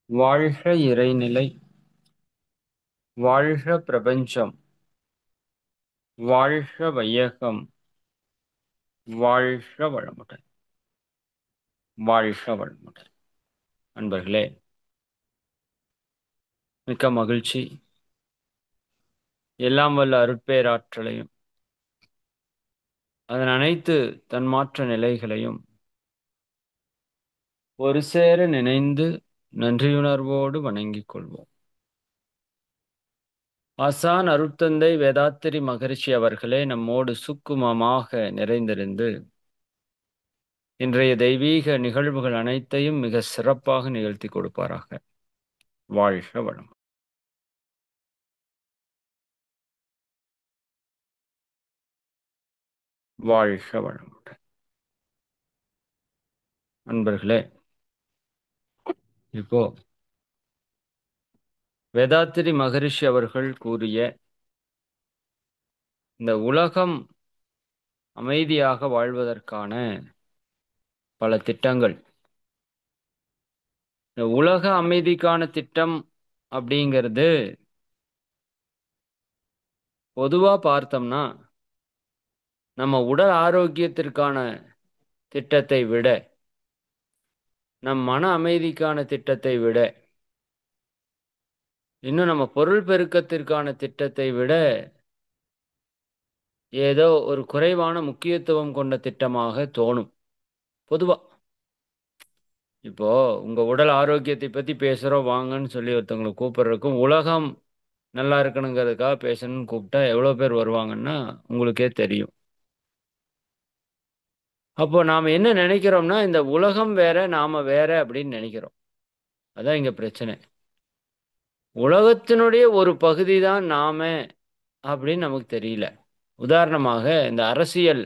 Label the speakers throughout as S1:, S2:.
S1: வாழ்க இறைநிலை! வாழ்க பிரபஞ்சம்! வாழ்க வையகம்! வாழ்க வளமுடன்! வாழ்க வளமுடன்! அன்பர்களே, மிக்க மகிழ்ச்சி. எல்லாம் வல்ல அருட்பேராற்றலையும் அதன் அனைத்து தன்மாற்ற நிலைகளையும் ஒரு சேர நினைந்து நன்றியுணர்வோடு வணங்கிக் கொள்வோம். ஆசான் அருட்தந்தை வேதாத்திரி மகரிஷி அவர்களே நம்மோடு சுக்குமமாக நிறைந்திருந்து இன்றைய தெய்வீக நிகழ்வுகள் அனைத்தையும் மிக சிறப்பாக நிகழ்த்தி கொடுப்பாராக. வாழ்க வளம்! வாழ்க வளமுடன்! அன்பர்களே, இப்போ வேதாத்திரி மகரிஷி அவர்கள் கூறிய இந்த உலகம் அமைதியாக வாழ்வதற்கான பல திட்டங்கள், இந்த உலக அமைதிக்கான திட்டம் அப்படிங்கிறது பொதுவா பார்த்தோம்னா நம்ம உடல் ஆரோக்கியத்திற்கான திட்டத்தை விட, நம் மன அமைதிக்கான திட்டத்தை விட, இன்னும் நம்ம பொருள் பெருக்கத்திற்கான திட்டத்தை விட ஏதோ ஒரு குறைவான முக்கியத்துவம் கொண்ட திட்டமாக தோணும் பொதுவா. இப்போ உங்க உடல் ஆரோக்கியத்தை பத்தி பேசுறோம் வாங்கன்னு சொல்லி ஒருத்தவங்களை கூப்பிடுறதுக்கும், உலகம் நல்லா இருக்கணுங்கிறதுக்காக பேசணும்னு கூப்பிட்டா எவ்வளவு பேர் வருவாங்கன்னா உங்களுக்கே தெரியும். அப்போ நாம என்ன நினைக்கிறோம்னா, இந்த உலகம் வேற நாம வேற அப்படின்னு நினைக்கிறோம். அதான் இங்க பிரச்சனை. உலகத்தினுடைய ஒரு பகுதி தான் நாம அப்படின்னு நமக்கு தெரியல. உதாரணமாக இந்த அரசியல்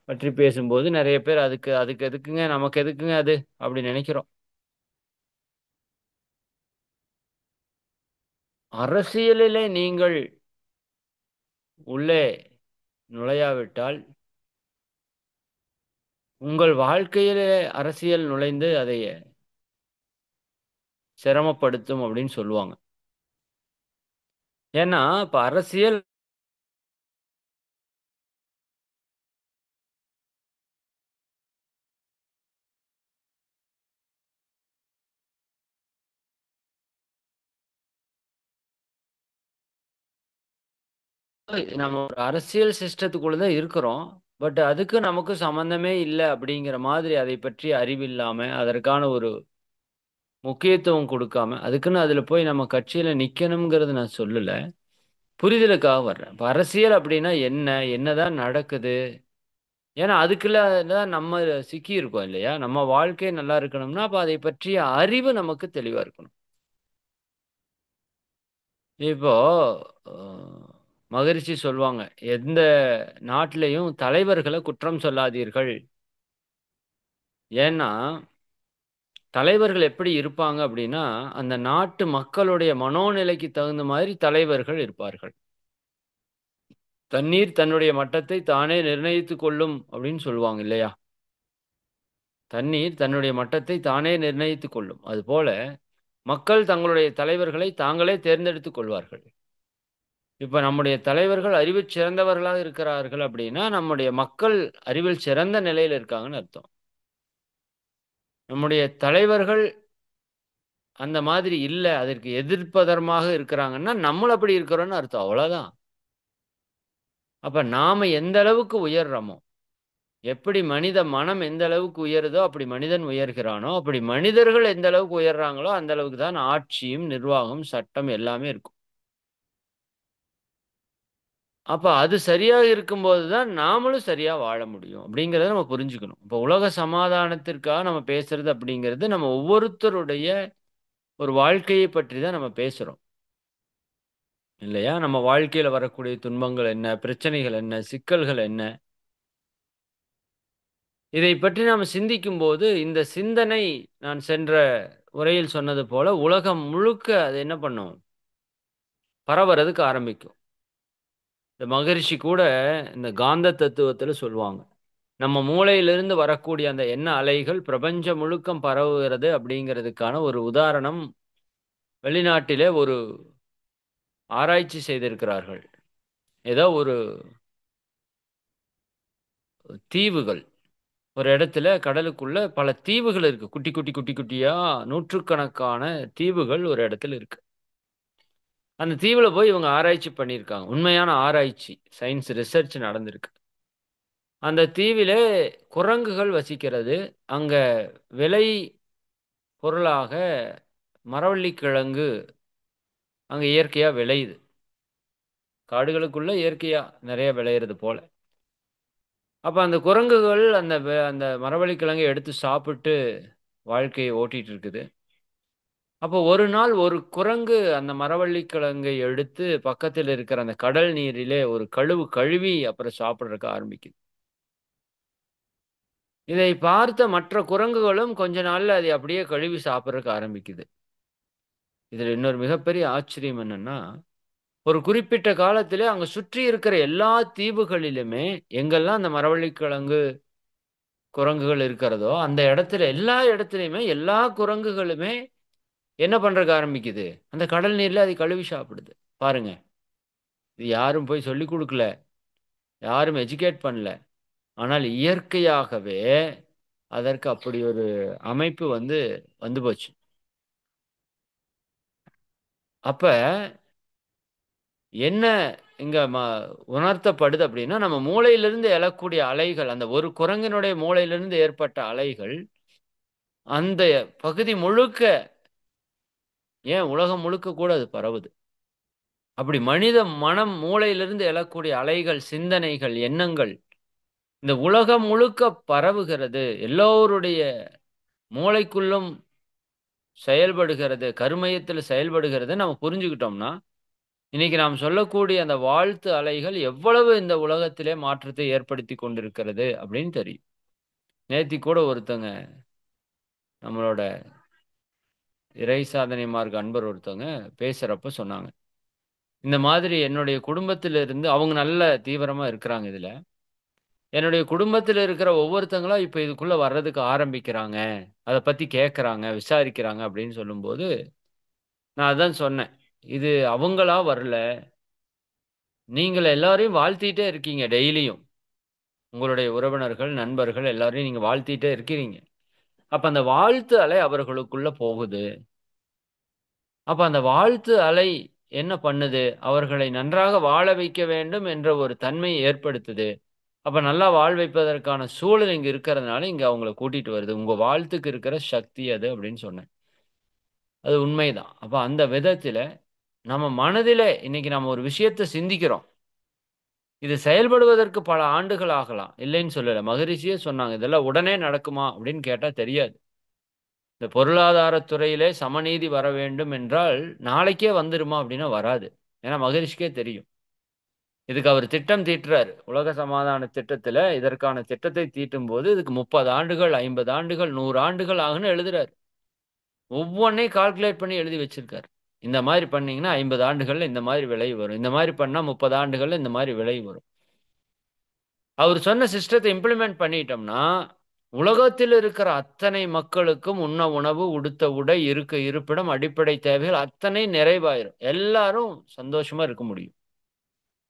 S1: பற்றி பேசும்போது நிறைய பேர் அதுக்கு அதுக்கு எதுக்குங்க, நமக்கு எதுக்குங்க அது அப்படி நினைக்கிறோம். அரசியலிலே நீங்கள் உள்ளே நுழையாவிட்டால் உங்கள் வாழ்க்கையிலே அரசியல் நுழைந்து அதை சிரமப்படுத்தும் அப்படின்னு சொல்லுவாங்க. ஏன்னா இப்ப அரசியல் நம்ம ஒரு அரசியல் சிஸ்டத்துக்குள்ள தான் இருக்கிறோம். பட் அதுக்கு நமக்கு சம்மந்தமே இல்ல அப்படிங்கிற மாதிரி அதை பற்றி அறிவில்லாம, அதற்கான ஒரு முக்கியத்துவம் குடுக்காம, அதுக்குன்னு அதுல போய் நம்ம கட்சியில நிக்கணும்ங்கிறது நான் சொல்லல. புரிதலுக்காக வர்றேன். இப்ப அரசியல் அப்படின்னா என்ன? என்னதான் நடக்குது? ஏன்னா அதுக்குள்ள தான் நம்ம சிக்கியிருக்கோம் இல்லையா? நம்ம வாழ்க்கை நல்லா இருக்கணும்னா, அப்ப அதை பற்றிய அறிவு நமக்கு தெளிவா இருக்கணும். இப்போ அ மகரிஷி சொல்லுவாங்க, "எந்த நாட்டிலயும் தலைவர்கள குற்றம் சொல்லாதீர்கள்." ஏன்னா, தலைவர்கள் எப்படி இருப்பாங்க அப்படின்னா, அந்த நாட்டு மக்களுடைய மனோநிலைக்கு தகுந்த மாதிரி தலைவர்கள் இருப்பார்கள். "தண்ணீர் தன்னுடைய மட்டத்தை தானே நிர்ணயித்துக் கொள்ளும்" அப்படின்னு சொல்லுவாங்க இல்லையா? தண்ணீர் தன்னுடைய மட்டத்தை தானே நிர்ணயித்துக் கொள்ளும். அதுபோல மக்கள் தங்களுடைய தலைவர்களை தாங்களே தேர்ந்தெடுத்துக் கொள்வார்கள். இப்ப நம்முடைய தலைவர்கள் அறிவில் சிறந்தவர்களாக இருக்கிறார்கள் அப்படின்னா, நம்முடைய மக்கள் அறிவில் சிறந்த நிலையில இருக்காங்கன்னு அர்த்தம். நம்முடைய தலைவர்கள் அந்த மாதிரி இல்ல, அதற்கு எதிர்ப்பதரமாக இருக்கிறாங்கன்னா, நம்மளும் அப்படி இருக்கிறோம்னு அர்த்தம். அவ்வளோதான். அப்ப நாம எந்த அளவுக்கு உயர்றோமோ, எப்படி மனித மனம் எந்த அளவுக்கு உயருதோ, அப்படி மனிதன் உயர்கிறானோ, அப்படி மனிதர்கள் எந்த அளவுக்கு உயர்றாங்களோ, அந்த அளவுக்கு தான் ஆட்சியும், நிர்வாகம், சட்டம் எல்லாமே இருக்கும். அப்ப அது சரியா இருக்கும்போது தான் நாமளும் சரியா வாழ முடியும். அப்படிங்கிறத நம்ம புரிஞ்சுக்கணும். இப்ப உலக சமாதானத்திற்காக நம்ம பேசுறது அப்படிங்கிறது, நம்ம ஒவ்வொருத்தருடைய ஒரு வாழ்க்கையை பற்றி தான் நம்ம பேசுறோம். இல்லையா? நம்ம வாழ்க்கையில வரக்கூடிய துன்பங்கள் என்ன? பிரச்சனைகள் என்ன? சிக்கல்கள் என்ன? இதை பற்றி நாம சிந்திக்கும்போது, இந்த சிந்தனை நான் சென்ற உரையில் சொன்னது போல, உலகம் முழுக்க அது என்ன பண்ணும்? பரவறதுக்கு ஆரம்பிக்கும். இந்த மகரிஷி கூட இந்த காந்த தத்துவத்தில சொல்லுவாங்க. நம்ம மூளையிலிருந்து வரக்கூடிய அந்த எண்ண அலைகள் பிரபஞ்சம் முழுக்கம் பரவுகிறது அப்படிங்கிறதுக்கான ஒரு உதாரணம் வெளிநாட்டிலே ஒரு ஆராய்ச்சி செய்திருக்கிறார்கள். ஏதோ ஒரு தீவுகள். ஒரு இடத்துல கடலுக்குள்ள பல தீவுகள் இருக்கு. குட்டி, குட்டி, குட்டி, குட்டியா நூற்றுக்கணக்கான தீவுகள் ஒரு இடத்துல இருக்கு. அந்த தீவுல போய் இவங்க ஆராய்ச்சி பண்ணியிருக்காங்க. உண்மையான ஆராய்ச்சி. சயின்ஸ் ரிசர்ச் நடந்திருக்கு. அந்த தீவிலே குரங்குகள் வசிக்கிறது. அங்க விலை பொருளாக மரவள்ளிக் கிழங்கு அங்க இயற்கையா விளையுது. காடுகளுக்குள்ள இயற்கையா நெறைய விளையறது போல. அப்ப அந்த குரங்குகள் அந்த மரவள்ளிக் கிழங்க எடுத்து சாப்பிட்டு வாழ்க்கைய ஓட்டிட்டு இருக்குது. அப்போ ஒரு நாள் ஒரு குரங்கு அந்த மரவள்ளிக் கிழங்கை எடுத்து பக்கத்தில் இருக்கிற அந்த கடல் நீரிலே ஒரு கழுவி அப்புறம் சாப்பிடுறதுக்கு ஆரம்பிக்குது. இதை பார்த்த மற்ற குரங்குகளும் கொஞ்ச நாள்ல அதை அப்படியே கழுவி சாப்பிடுறதுக்கு ஆரம்பிக்குது. இதுல இன்னொரு மிகப்பெரிய ஆச்சரியம் என்னன்னா, ஒரு குறிப்பிட்ட காலத்திலே அங்க சுற்றி இருக்கிற எல்லா தீவுகளிலுமே எங்கெல்லாம் அந்த மரவள்ளிக்கிழங்கு குரங்குகள் இருக்கிறதோ, அந்த இடத்துல எல்லா இடத்துலயுமே எல்லா குரங்குகளுமே என்ன பண்றதுக்கு ஆரம்பிக்குது? அந்த கடல் நீர்ல அதை கழுவி சாப்பிடுது. பாருங்க. இது யாரும் போய் சொல்லிக் குடுக்கல. யாரும் எஜுகேட் பண்ணல. ஆனால் இயற்கையாகவே அதற்கு அப்படி ஒரு அமைப்பு வந்து போச்சு. அப்ப என்ன இங்க உணர்த்தப்படுது அப்படின்னா, நம்ம மூளையிலிருந்து எழக்கூடிய அலைகள், அந்த ஒரு குரங்கினுடைய மூளையிலிருந்து ஏற்பட்ட அலைகள், அந்த பகுதி முழுக்க ஏன் உலகம் முழுக்க கூட அது பரவுது. அப்படி மனித மனம் மூளையிலிருந்து எழக்கூடிய அலைகள், சிந்தனைகள், எண்ணங்கள் இந்த உலகம் முழுக்க பரவுகிறது. எல்லோருடைய மூளைக்குள்ளும் செயல்படுகிறது. கருமையத்தில செயல்படுகிறதுன்னு நம்ம புரிஞ்சுக்கிட்டோம்னா, இன்னைக்கு நாம் சொல்லக்கூடிய அந்த வாழ்த்து அலைகள் எவ்வளவு இந்த உலகத்திலே மாற்றத்தை ஏற்படுத்திக் கொண்டிருக்கிறது அப்படின்னு தெரியும். நேத்திக்கு கூட ஒருத்தங்க நம்மளோட இறை சாதனை மார்க்க அன்பர் ஒருத்தவங்க பேசுறப்ப சொன்னாங்க. இந்த மாதிரி என்னுடைய குடும்பத்திலிருந்து அவங்க நல்ல தீவிரமா இருக்கிறாங்க இதுல. என்னுடைய குடும்பத்தில இருக்கிற ஒவ்வொருத்தங்களா இப்ப இதுக்குள்ள வர்றதுக்கு ஆரம்பிக்கிறாங்க. அத பத்தி கேட்கறாங்க, விசாரிக்கிறாங்க அப்படின்னு சொல்லும்போது, நான் அதான் சொன்னேன். இது அவங்களா வரல. நீங்கள் எல்லாரையும் வாழ்த்திட்டே இருக்கீங்க டெய்லியும். உங்களுடைய உறவினர்கள், நண்பர்கள் எல்லாரையும் நீங்க வாழ்த்திட்டே இருக்கிறீங்க. அப்ப அந்த வாழ்த்து அலை அவர்களுக்குள்ள போகுது. அப்ப அந்த வாழ்த்து அலை என்ன பண்ணுது? அவர்களை நன்றாக வாழ வைக்க வேண்டும் என்ற ஒரு தன்மையை ஏற்படுத்துது. அப்ப நல்லா வாழ வைப்பதற்கான சூழல் இங்க இருக்கிறதுனால, இங்க அவங்கள கூட்டிட்டு வருது. உங்க வாழ்த்துக்கு இருக்கிற சக்தி அது அப்படின்னு சொன்னேன். அது உண்மைதான். அப்ப அந்த விதத்தில, நம்ம மனதிலே இன்னைக்கு நம்ம ஒரு விஷயத்த சிந்திக்கிறோம். இது செயல்படுவதற்கு பல ஆண்டுகள் ஆகலாம். இல்லைன்னு சொல்லல. மகரிஷியே சொன்னாங்க. இதெல்லாம் உடனே நடக்குமா? அப்படின்னு கேட்டா தெரியாது. இந்த பொருளாதாரத் துறையிலே சமநீதி வர வேண்டும் என்றால், நாளைக்கே வந்துருமா? அப்படின்னா வராது. ஏன்னா மகரிஷிக்கே தெரியும். இதுக்கு அவர் திட்டம் தீட்டுறாரு. உலக சமாதான திட்டத்தில இதற்கான திட்டத்தை தீட்டும்போது, இதுக்கு 30 ஆண்டுகள், 50 ஆண்டுகள், 100 ஆண்டுகள் ஆகும்ன்னு எழுதுறாரு. ஒவ்வொன்னையும் கால்குலேட் பண்ணி எழுதி வச்சிருக்காரு. இந்த மாரி பண்ணீங்கன்னா 50 ஆண்டுகள்ல இந்த மாரி விலை வரும். இந்த மாரி பண்ணா 30 ஆண்டுகள்ல இந்த மாரி விலை வரும். அவர் சொன்ன சிஸ்டத்த இம்ப்ளிமெண்ட் பண்ணிட்டோம்னா, உலகத்தில் இருக்கிற அத்தனை மக்களுக்கும் உண்ண உணவு, உடுத்த உடை, இருக்க இருப்பிடம், அடிப்படை தேவைகள் அத்தனை நிறைவாயிரும். எல்லாரும் சந்தோஷமா இருக்க முடியும்.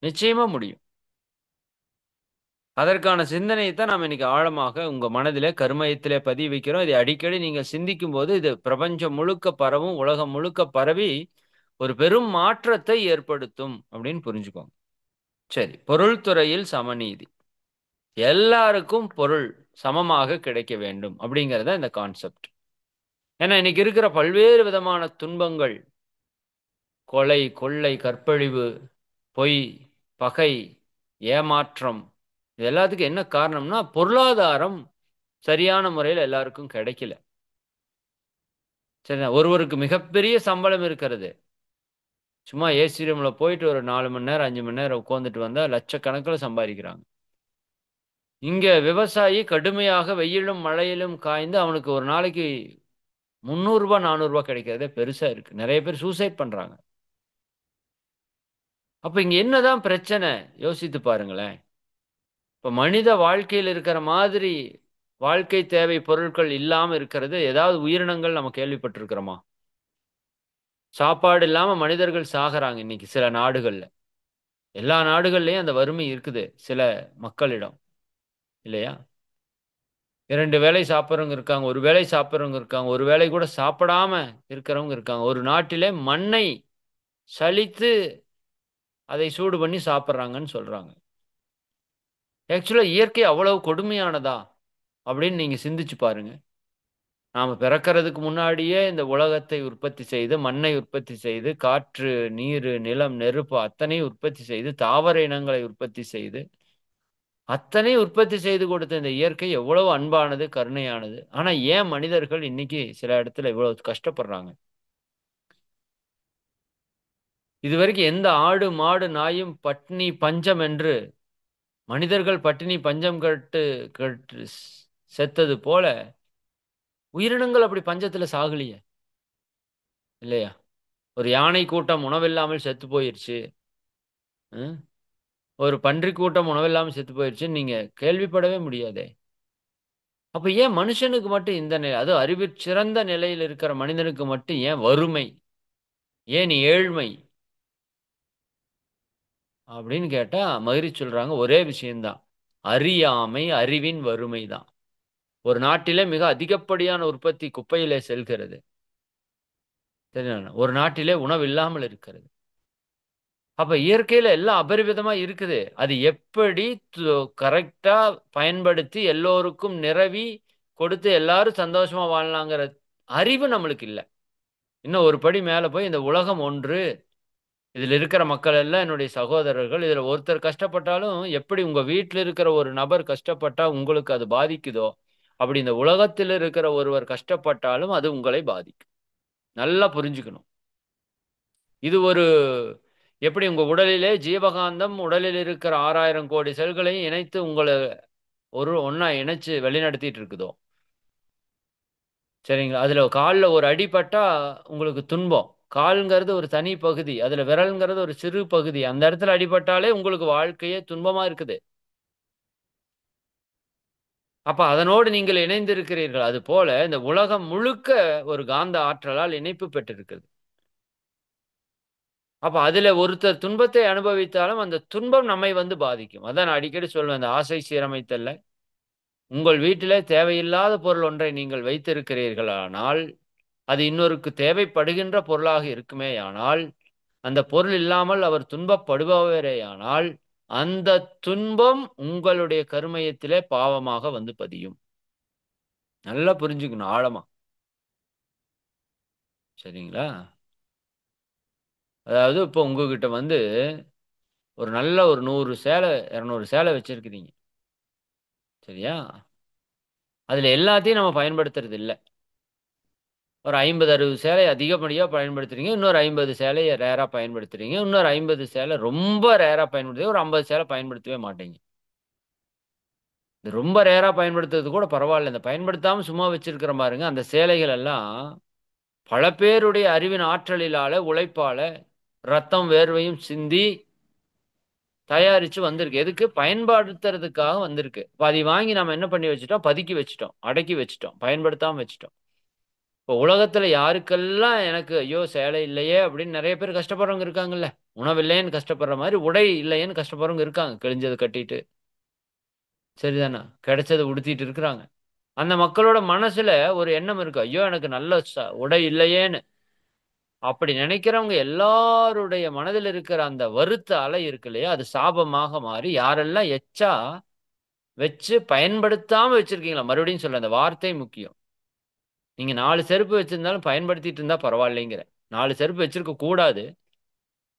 S1: நிச்சயமா முடியும். அதற்கான சிந்தனைய தான் நாம இன்னைக்கு ஆழமாக உங்க மனதிலே, கருமையத்திலே பதிய வைக்கிறோம். இதை அடிக்கடி நீங்க சிந்திக்கும்போது, இது பிரபஞ்சம் முழுக்க பரவும், உலகம் முழுக்க பரவி, ஒரு பெரும் மாற்றத்தை ஏற்படுத்தும் அப்படின்னு புரிஞ்சுக்கோங்க. சரி. பொருள் துறையில் சமநீதி. எல்லாருக்கும் பொருள் சமமாக கிடைக்க வேண்டும் அப்படிங்கிறது தான் இந்த கான்செப்ட். ஏன்னா இன்னைக்கு இருக்கிற பல்வேறு விதமான துன்பங்கள், கொலை, கொள்ளை, கற்பழிவு, பொய், பகை, ஏமாற்றம் இது எல்லாத்துக்கும் என்ன காரணம்னா, பொருளாதாரம் சரியான முறையில எல்லாருக்கும் கிடைக்கல. சரியா? ஒருவருக்கு மிகப்பெரிய சம்பளம் இருக்கிறது. சும்மா ஏசி ரூம்ல போயிட்டு ஒரு 4 மணி நேரம், 5 மணி நேரம் உட்கார்ந்துட்டு வந்தா லட்சக்கணக்கில சம்பாதிக்கிறாங்க. இங்க விவசாயி கடுமையாக வெயிலும், மழையிலும் காய்ந்து அவனுக்கு ஒரு நாளைக்கு ரூ. 300 ரூ. 400 கிடைக்கிறதே பெருசா இருக்கு. நெறைய பேர் சூசைட் பண்றாங்க. அப்ப இங்க என்னதான் பிரச்சனை? யோசித்து பாருங்களேன். இப்ப மனித வாழ்க்கையில் இருக்கிற மாதிரி வாழ்க்கை தேவை பொருட்கள் இல்லாம இருக்கிறது ஏதாவது உயிரினங்கள் நம்ம கேள்விப்பட்டிருக்கிறோமா? சாப்பாடு இல்லாம மனிதர்கள் சாகுறாங்க இன்னைக்கு சில நாடுகள்ல. எல்லா நாடுகள்லயும் அந்த வறுமை இருக்குது சில மக்களிடம், இல்லையா? 2 வேளை சாப்பிடுறவங்க இருக்காங்க, ஒரு வேளை சாப்பிடுறவங்க இருக்காங்க, ஒரு வேளை கூட சாப்பிடாம இருக்கிறவங்க இருக்காங்க. ஒரு நாட்டிலே மண்ணை சலித்து அதை சூடு பண்ணி சாப்பிடுறாங்கன்னு சொல்றாங்க. ஆக்சுவலா இயற்கை அவ்வளவு கொடுமையானதா? அப்படின்னு நீங்க சிந்திச்சு பாருங்க. நாம பிறக்கறதுக்கு முன்னாடியே இந்த உலகத்தை உற்பத்தி செய்து, மண்ணை உற்பத்தி செய்து, காற்று, நீரு, நிலம், நெருப்பு அத்தனையும் உற்பத்தி செய்து, தாவர இனங்களை உற்பத்தி செய்து, அத்தனையும் உற்பத்தி செய்து கொடுத்த இந்த இயற்கை எவ்வளவு அன்பானது, கருணையானது. ஆனா ஏன் மனிதர்கள் இன்னைக்கு சில இடத்துல இவ்வளவு கஷ்டப்படுறாங்க? இதுவரைக்கும் எந்த ஆடு, மாடு, நாயும் பட்டினி, பஞ்சம் என்று மனிதர்கள் பட்டினி, பஞ்சம் கட்டு கட்டு செத்தது போல, உயிரினங்கள் அப்படி பஞ்சத்துல சாகலியே, இல்லையா? ஒரு யானை கூட்டம் உணவில்லாமல் செத்து போயிருச்சு. ம். ஒரு பன்றி கூட்டம் உணவில்லாம செத்து போயிருச்சுன்னு நீங்க கேள்விப்படவே முடியாதே. அப்ப ஏன் மனுஷனுக்கு மட்டும் இந்த நிலை? அதுவும் அறிவிற் சிறந்த நிலையில் இருக்கிற மனிதனுக்கு மட்டும் ஏன் வறுமை? ஏன் ஏழ்மை? அப்படின்னு கேட்டா, மகிரி சொல்றாங்க ஒரே விஷயம் தான். அறியாமை, அறிவின் வறுமை தான். ஒரு நாட்டிலே மிக அதிகப்படியான உற்பத்தி குப்பையிலே செல்கிறது. சரிதானே? ஒரு நாட்டிலே உணவு இல்லாமல் இருக்கிறது. அப்ப இயற்கையில எல்லாம் அபரிவிதமா இருக்குது. அது எப்படி கரெக்ட்டா பயன்படுத்தி எல்லோருக்கும் நிரவி கொடுத்து எல்லாரும் சந்தோஷமா வாழலாங்கிற அறிவு நம்மளுக்கு இல்ல. இன்னும் ஒரு படி மேல போய் இந்த உலகம் ஒன்று. இதில இருக்கிற மக்கள் எல்லாம் என்னுடைய சகோதரர்கள். இதில ஒருத்தர் கஷ்டப்பட்டாலும் எப்படி உங்க வீட்ல இருக்கிற ஒரு நபர் கஷ்டப்பட்டா உங்களுக்கு அது பாதிக்குதோ, அப்படி இந்த உலகத்தில் இருக்கிற ஒருவர் கஷ்டப்பட்டாலும் அது உங்களை பாதிக்கும். நல்லா புரிஞ்சுக்கணும். இது ஒரு எப்படி உங்க உடலிலே ஜீவகாந்தம் உடலில் இருக்கிற 6000 கோடி செல்களையும் இணைத்து உங்கள ஒண்ணா இணைச்சு வழிநடத்திட்டு இருக்குதோ. சரிங்களா? அதுல கால்ல ஒரு அடி பட்டா உங்களுக்கு துன்பம். கால்ங்கிறது ஒரு தனி பகுதி. அதுல விரல்ங்கிறது ஒரு சிறு பகுதி. அந்த இடத்துல அடிபட்டாலே உங்களுக்கு வாழ்க்கையே துன்பமா இருக்குது. அப்ப அதனோடு நீங்கள் இணைந்திருக்கிறீர்கள். அதுபோல இந்த உலகம் முழுக்க ஒரு காந்த ஆற்றலால் இணைப்பு பெற்றிருக்கிறது. அப்ப அதில ஒருத்தர் துன்பத்தை அனுபவித்தாலும், அந்த துன்பம் நம்மை வந்து பாதிக்கும். அதான் நான் அடிக்கடி சொல்வேன். அந்த ஆசை சீரமைத்தல்ல. உங்கள் வீட்டிலே தேவையில்லாத பொருள் ஒன்றை நீங்கள் வைத்திருக்கிறீர்களானால், அது இன்னொருக்கு தேவைப்படுகின்ற பொருளாக இருக்குமேயானால், அந்த பொருள் இல்லாமல் அவர் துன்பப்படுபவரேயானால், அந்த துன்பம் உங்களுடைய கருமையத்திலே பாவமாக வந்து பதியும். நல்லா புரிஞ்சுக்கணும் ஆழமா. சரிங்களா? அதாவது இப்போ உங்ககிட்ட வந்து ஒரு நல்ல ஒரு 100 சேலை, 200 சேலை வச்சிருக்கிறீங்க. சரியா? அதுல எல்லாத்தையும் நம்ம பயன்படுத்துறது இல்ல. ஒரு 50, 60 சேலை அதிகப்படியா பயன்படுத்துறீங்க. இன்னொரு 50 சேலைய ரேரா பயன்படுத்துறீங்க. இன்னொரு 50 சேலை ரொம்ப ரேரா பயன்படுத்துறீங்க. ஒரு 50 சேலை பயன்படுத்தவே மாட்டீங்க. இது ரொம்ப ரேரா பயன்படுத்துறது கூட பரவால்ல. இந்த பயன்படுத்தாம சும்மா வச்சிருக்கிறோம் பாருங்க, அந்த சேலைகள் எல்லாம் பல பேருடைய அறிவின் ஆற்றலிலால, உழைப்பால, ரத்தம், வேர்வையும் சிந்தி தயாரிச்சு வந்திருக்கு. எதுக்கு? பயன்படுத்துறதுக்காக வந்திருக்கு. இப்ப அதை வாங்கி நாம என்ன பண்ணி வச்சுட்டோம்? பதுக்கி வச்சுட்டோம். அடக்கி வச்சுட்டோம். பயன்படுத்தாம வச்சுட்டோம். இப்போ உலகத்துல யாருக்கெல்லாம் எனக்கு ஐயோ! சேலை இல்லையே! அப்படின்னு நெறைய பேர் கஷ்டப்படுறவங்க இருக்காங்கல்ல. உணவு இல்லையேன்னு கஷ்டப்படுற மாரி, உடை இல்லையேன்னு கஷ்டப்படுறவங்க இருக்காங்க. கிழிஞ்சத கட்டிட்டு. சரிதானா? கிடைச்சத உடுத்திட்டு இருக்கிறாங்க. அந்த மக்களோட மனசுல ஒரு எண்ணம் இருக்கு. ஐயோ! எனக்கு நல்ல உடை இல்லையேன்னு. அப்படி நினைக்கிறவங்க எல்லாருடைய மனதில் இருக்கிற அந்த வருத்த அலை இருக்கு இல்லையா? அது சாபமாக மாறி யாரெல்லாம் எச்சா வச்சு பயன்படுத்தாம வச்சிருக்கீங்களா? மறுபடியும் சொல்றேன். அந்த வார்த்தை முக்கியம். நீங்க 4 செருப்பு வச்சிருந்தாலும் பயன்படுத்திட்டு இருந்தா பரவாயில்லைங்கிறேன். 4 செருப்பு வச்சிருக்க கூடாது.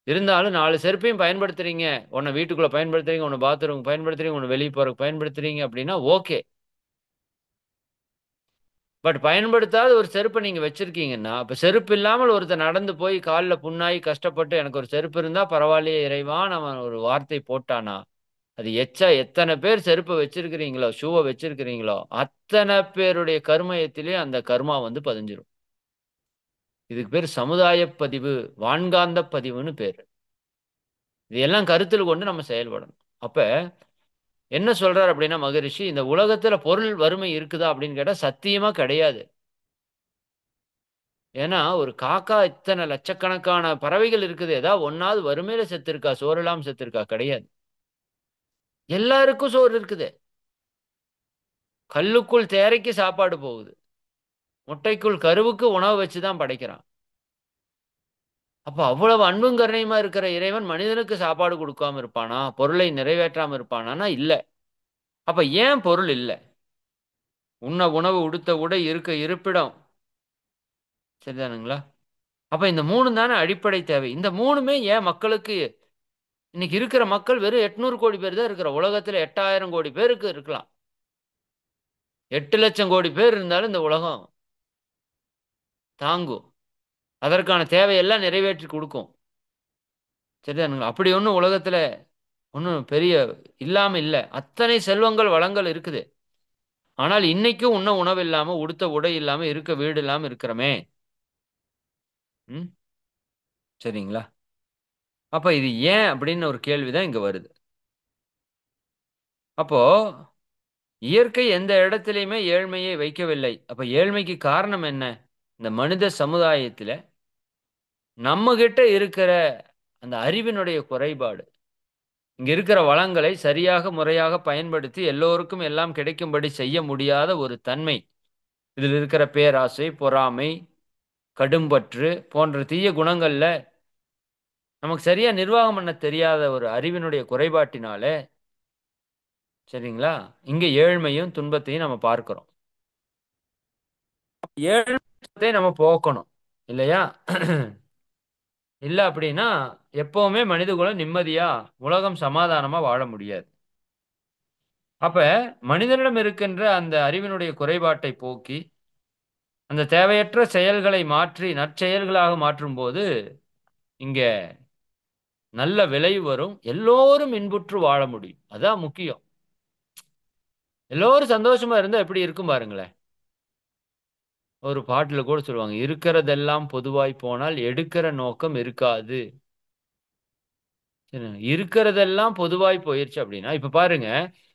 S1: இருந்தாலும் 4 செருப்பையும் பயன்படுத்துறீங்க. ஒண்ண வீட்டுக்குள்ள பயன்படுத்துறீங்க, ஒண்ணு பாத்ரூம்க்கு பயன்படுத்துறீங்க, ஒண்ணு வெளிய போறதுக்கு பயன்படுத்துறீங்க அப்படின்னா ஓகே. பட் பயன்படுத்தாத ஒரு செருப்ப நீங்க வச்சிருக்கீங்கன்னா, அப்ப செருப்பு இல்லாமல் ஒருத்தன் நடந்து போய் கால்ல புண்ணாகி கஷ்டப்பட்டு எனக்கு ஒரு செருப்பு இருந்தா பரவாயில்லையே இறைவான்னு அவன் ஒரு வார்த்தை போட்டானா, அது எத்தன பேர் செருப்ப வச்சிருக்கிறீங்களோ, ஷூவ வச்சிருக்கிறீங்களோ, அத்தன பேருடைய கருமையத்திலே அந்த கர்மா வந்து பதிஞ்சிரும். இதுக்கு பேரு சமுதாய பதிவு, வான்காந்த பதிவுன்னு பேரு. இதையெல்லாம் கருத்தில் கொண்டு நம்ம செயல்படணும். அப்ப என்ன சொல்றாரு அப்படின்னா மகரிஷி, இந்த உலகத்துல பொருள் வறுமை இருக்குதா அப்படின்னு கேட்டா சத்தியமா கிடையாது. ஏன்னா ஒரு காக்கா இத்தனை லட்சக்கணக்கான பறவைகள் இருக்குது. ஏதாவது ஒண்ணாவது வறுமையில செத்துருக்கா? சோறு இல்லாம செத்துருக்கா? கிடையாது. எல்லாருக்கும் சோறு இருக்குது. கல்லுக்குள் தேரைக்கு சாப்பாடு போகுது. முட்டைக்குள் கருவுக்கு உணவு வச்சு தான் படைக்கிறான். அப்ப அவ்வளவு அன்பும் கருணையுமா இருக்கிற இறைவன் மனிதனுக்கு சாப்பாடு கொடுக்காம இருப்பானா? பொருளை நிறைவேற்றாம இருப்பானா? இல்ல. அப்ப ஏன் பொருள் இல்ல? உண்ண உணவு, உடுத்த உடை, இருக்க இருப்பிடம். சரிதானுங்களா? அப்ப இந்த 3 தானே அடிப்படை தேவை. இந்த 3மே ஏன் மக்களுக்கு இன்னைக்கு இருக்கிற மக்கள் வெறும் 800 கோடி பேர் தான் இருக்கிற உலகத்துல 8000 கோடி பேருக்கு இருக்கலாம். 8 லட்சம் கோடி பேர் இருந்தாலும் இந்த உலகம் தாங்கும். அதற்கான தேவையெல்லாம் நிறைவேற்றி கொடுக்கும். சரிதானுங்களா? அப்படி ஒன்றும் உலகத்துல ஒன்றும் பெரிய இல்லாம இல்ல. அத்தனை செல்வங்கள் வளங்கள் இருக்குது. ஆனால் இன்னைக்கும் உண்ண உணவு இல்லாம, உடுத்த உடை இல்லாம, இருக்க வீடு இல்லாம இருக்கிறோமே. ம். சரிங்களா? அப்ப இது ஏன் அப்படின்னு ஒரு கேள்விதான் இங்க வருது. அப்போ இயற்கை எந்த இடத்திலையுமே ஏழ்மையை வைக்கவில்லை. அப்ப ஏழ்மைக்கு காரணம் என்ன? இந்த மனித சமுதாயத்துல நம்ம கிட்ட இருக்கிற அந்த அறிவினுடைய குறைபாடு. இங்க இருக்கிற வளங்களை சரியாக முறையாக பயன்படுத்தி எல்லோருக்கும் எல்லாம் கிடைக்கும்படி செய்ய முடியாத ஒரு தன்மை. இதில் இருக்கிற பேராசை, பொறாமை, கடும்பற்று போன்ற தீய குணங்கள்ல நமக்கு சரியா நிர்வாகம் பண்ண தெரியாத ஒரு அறிவினுடைய குறைபாட்டினால, சரிங்களா, இங்க ஏழ்மையும் துன்பத்தையும் நம்ம பார்க்கிறோம். ஏழ்மையை நம்ம போக்கணும் இல்லையா? இல்ல அப்படின்னா எப்பவுமே மனிதகுலம் நிம்மதியா உலகம் சமாதானமா வாழ முடியாது. அப்ப மனிதனிடம் இருக்கின்ற அந்த அறிவினுடைய குறைபாட்டை போக்கி அந்த தேவையற்ற செயல்களை மாற்றி நற்செயல்களாக மாற்றும் போது இங்க நல்ல விளைவு வரும். எல்லோரும் இன்புற்று வாழ முடியும். அதான் முக்கியம். எல்லோரும் சந்தோஷமா இருந்தா எப்படி இருக்கும் பாருங்களேன். ஒரு பாட்டுல கூட சொல்லுவாங்க, இருக்கிறதெல்லாம் பொதுவாய் போனால் எடுக்கிற நோக்கம் இருக்காது. சரி, இருக்கிறதெல்லாம் பொதுவாய் போயிருச்சு அப்படின்னா இப்ப பாருங்க,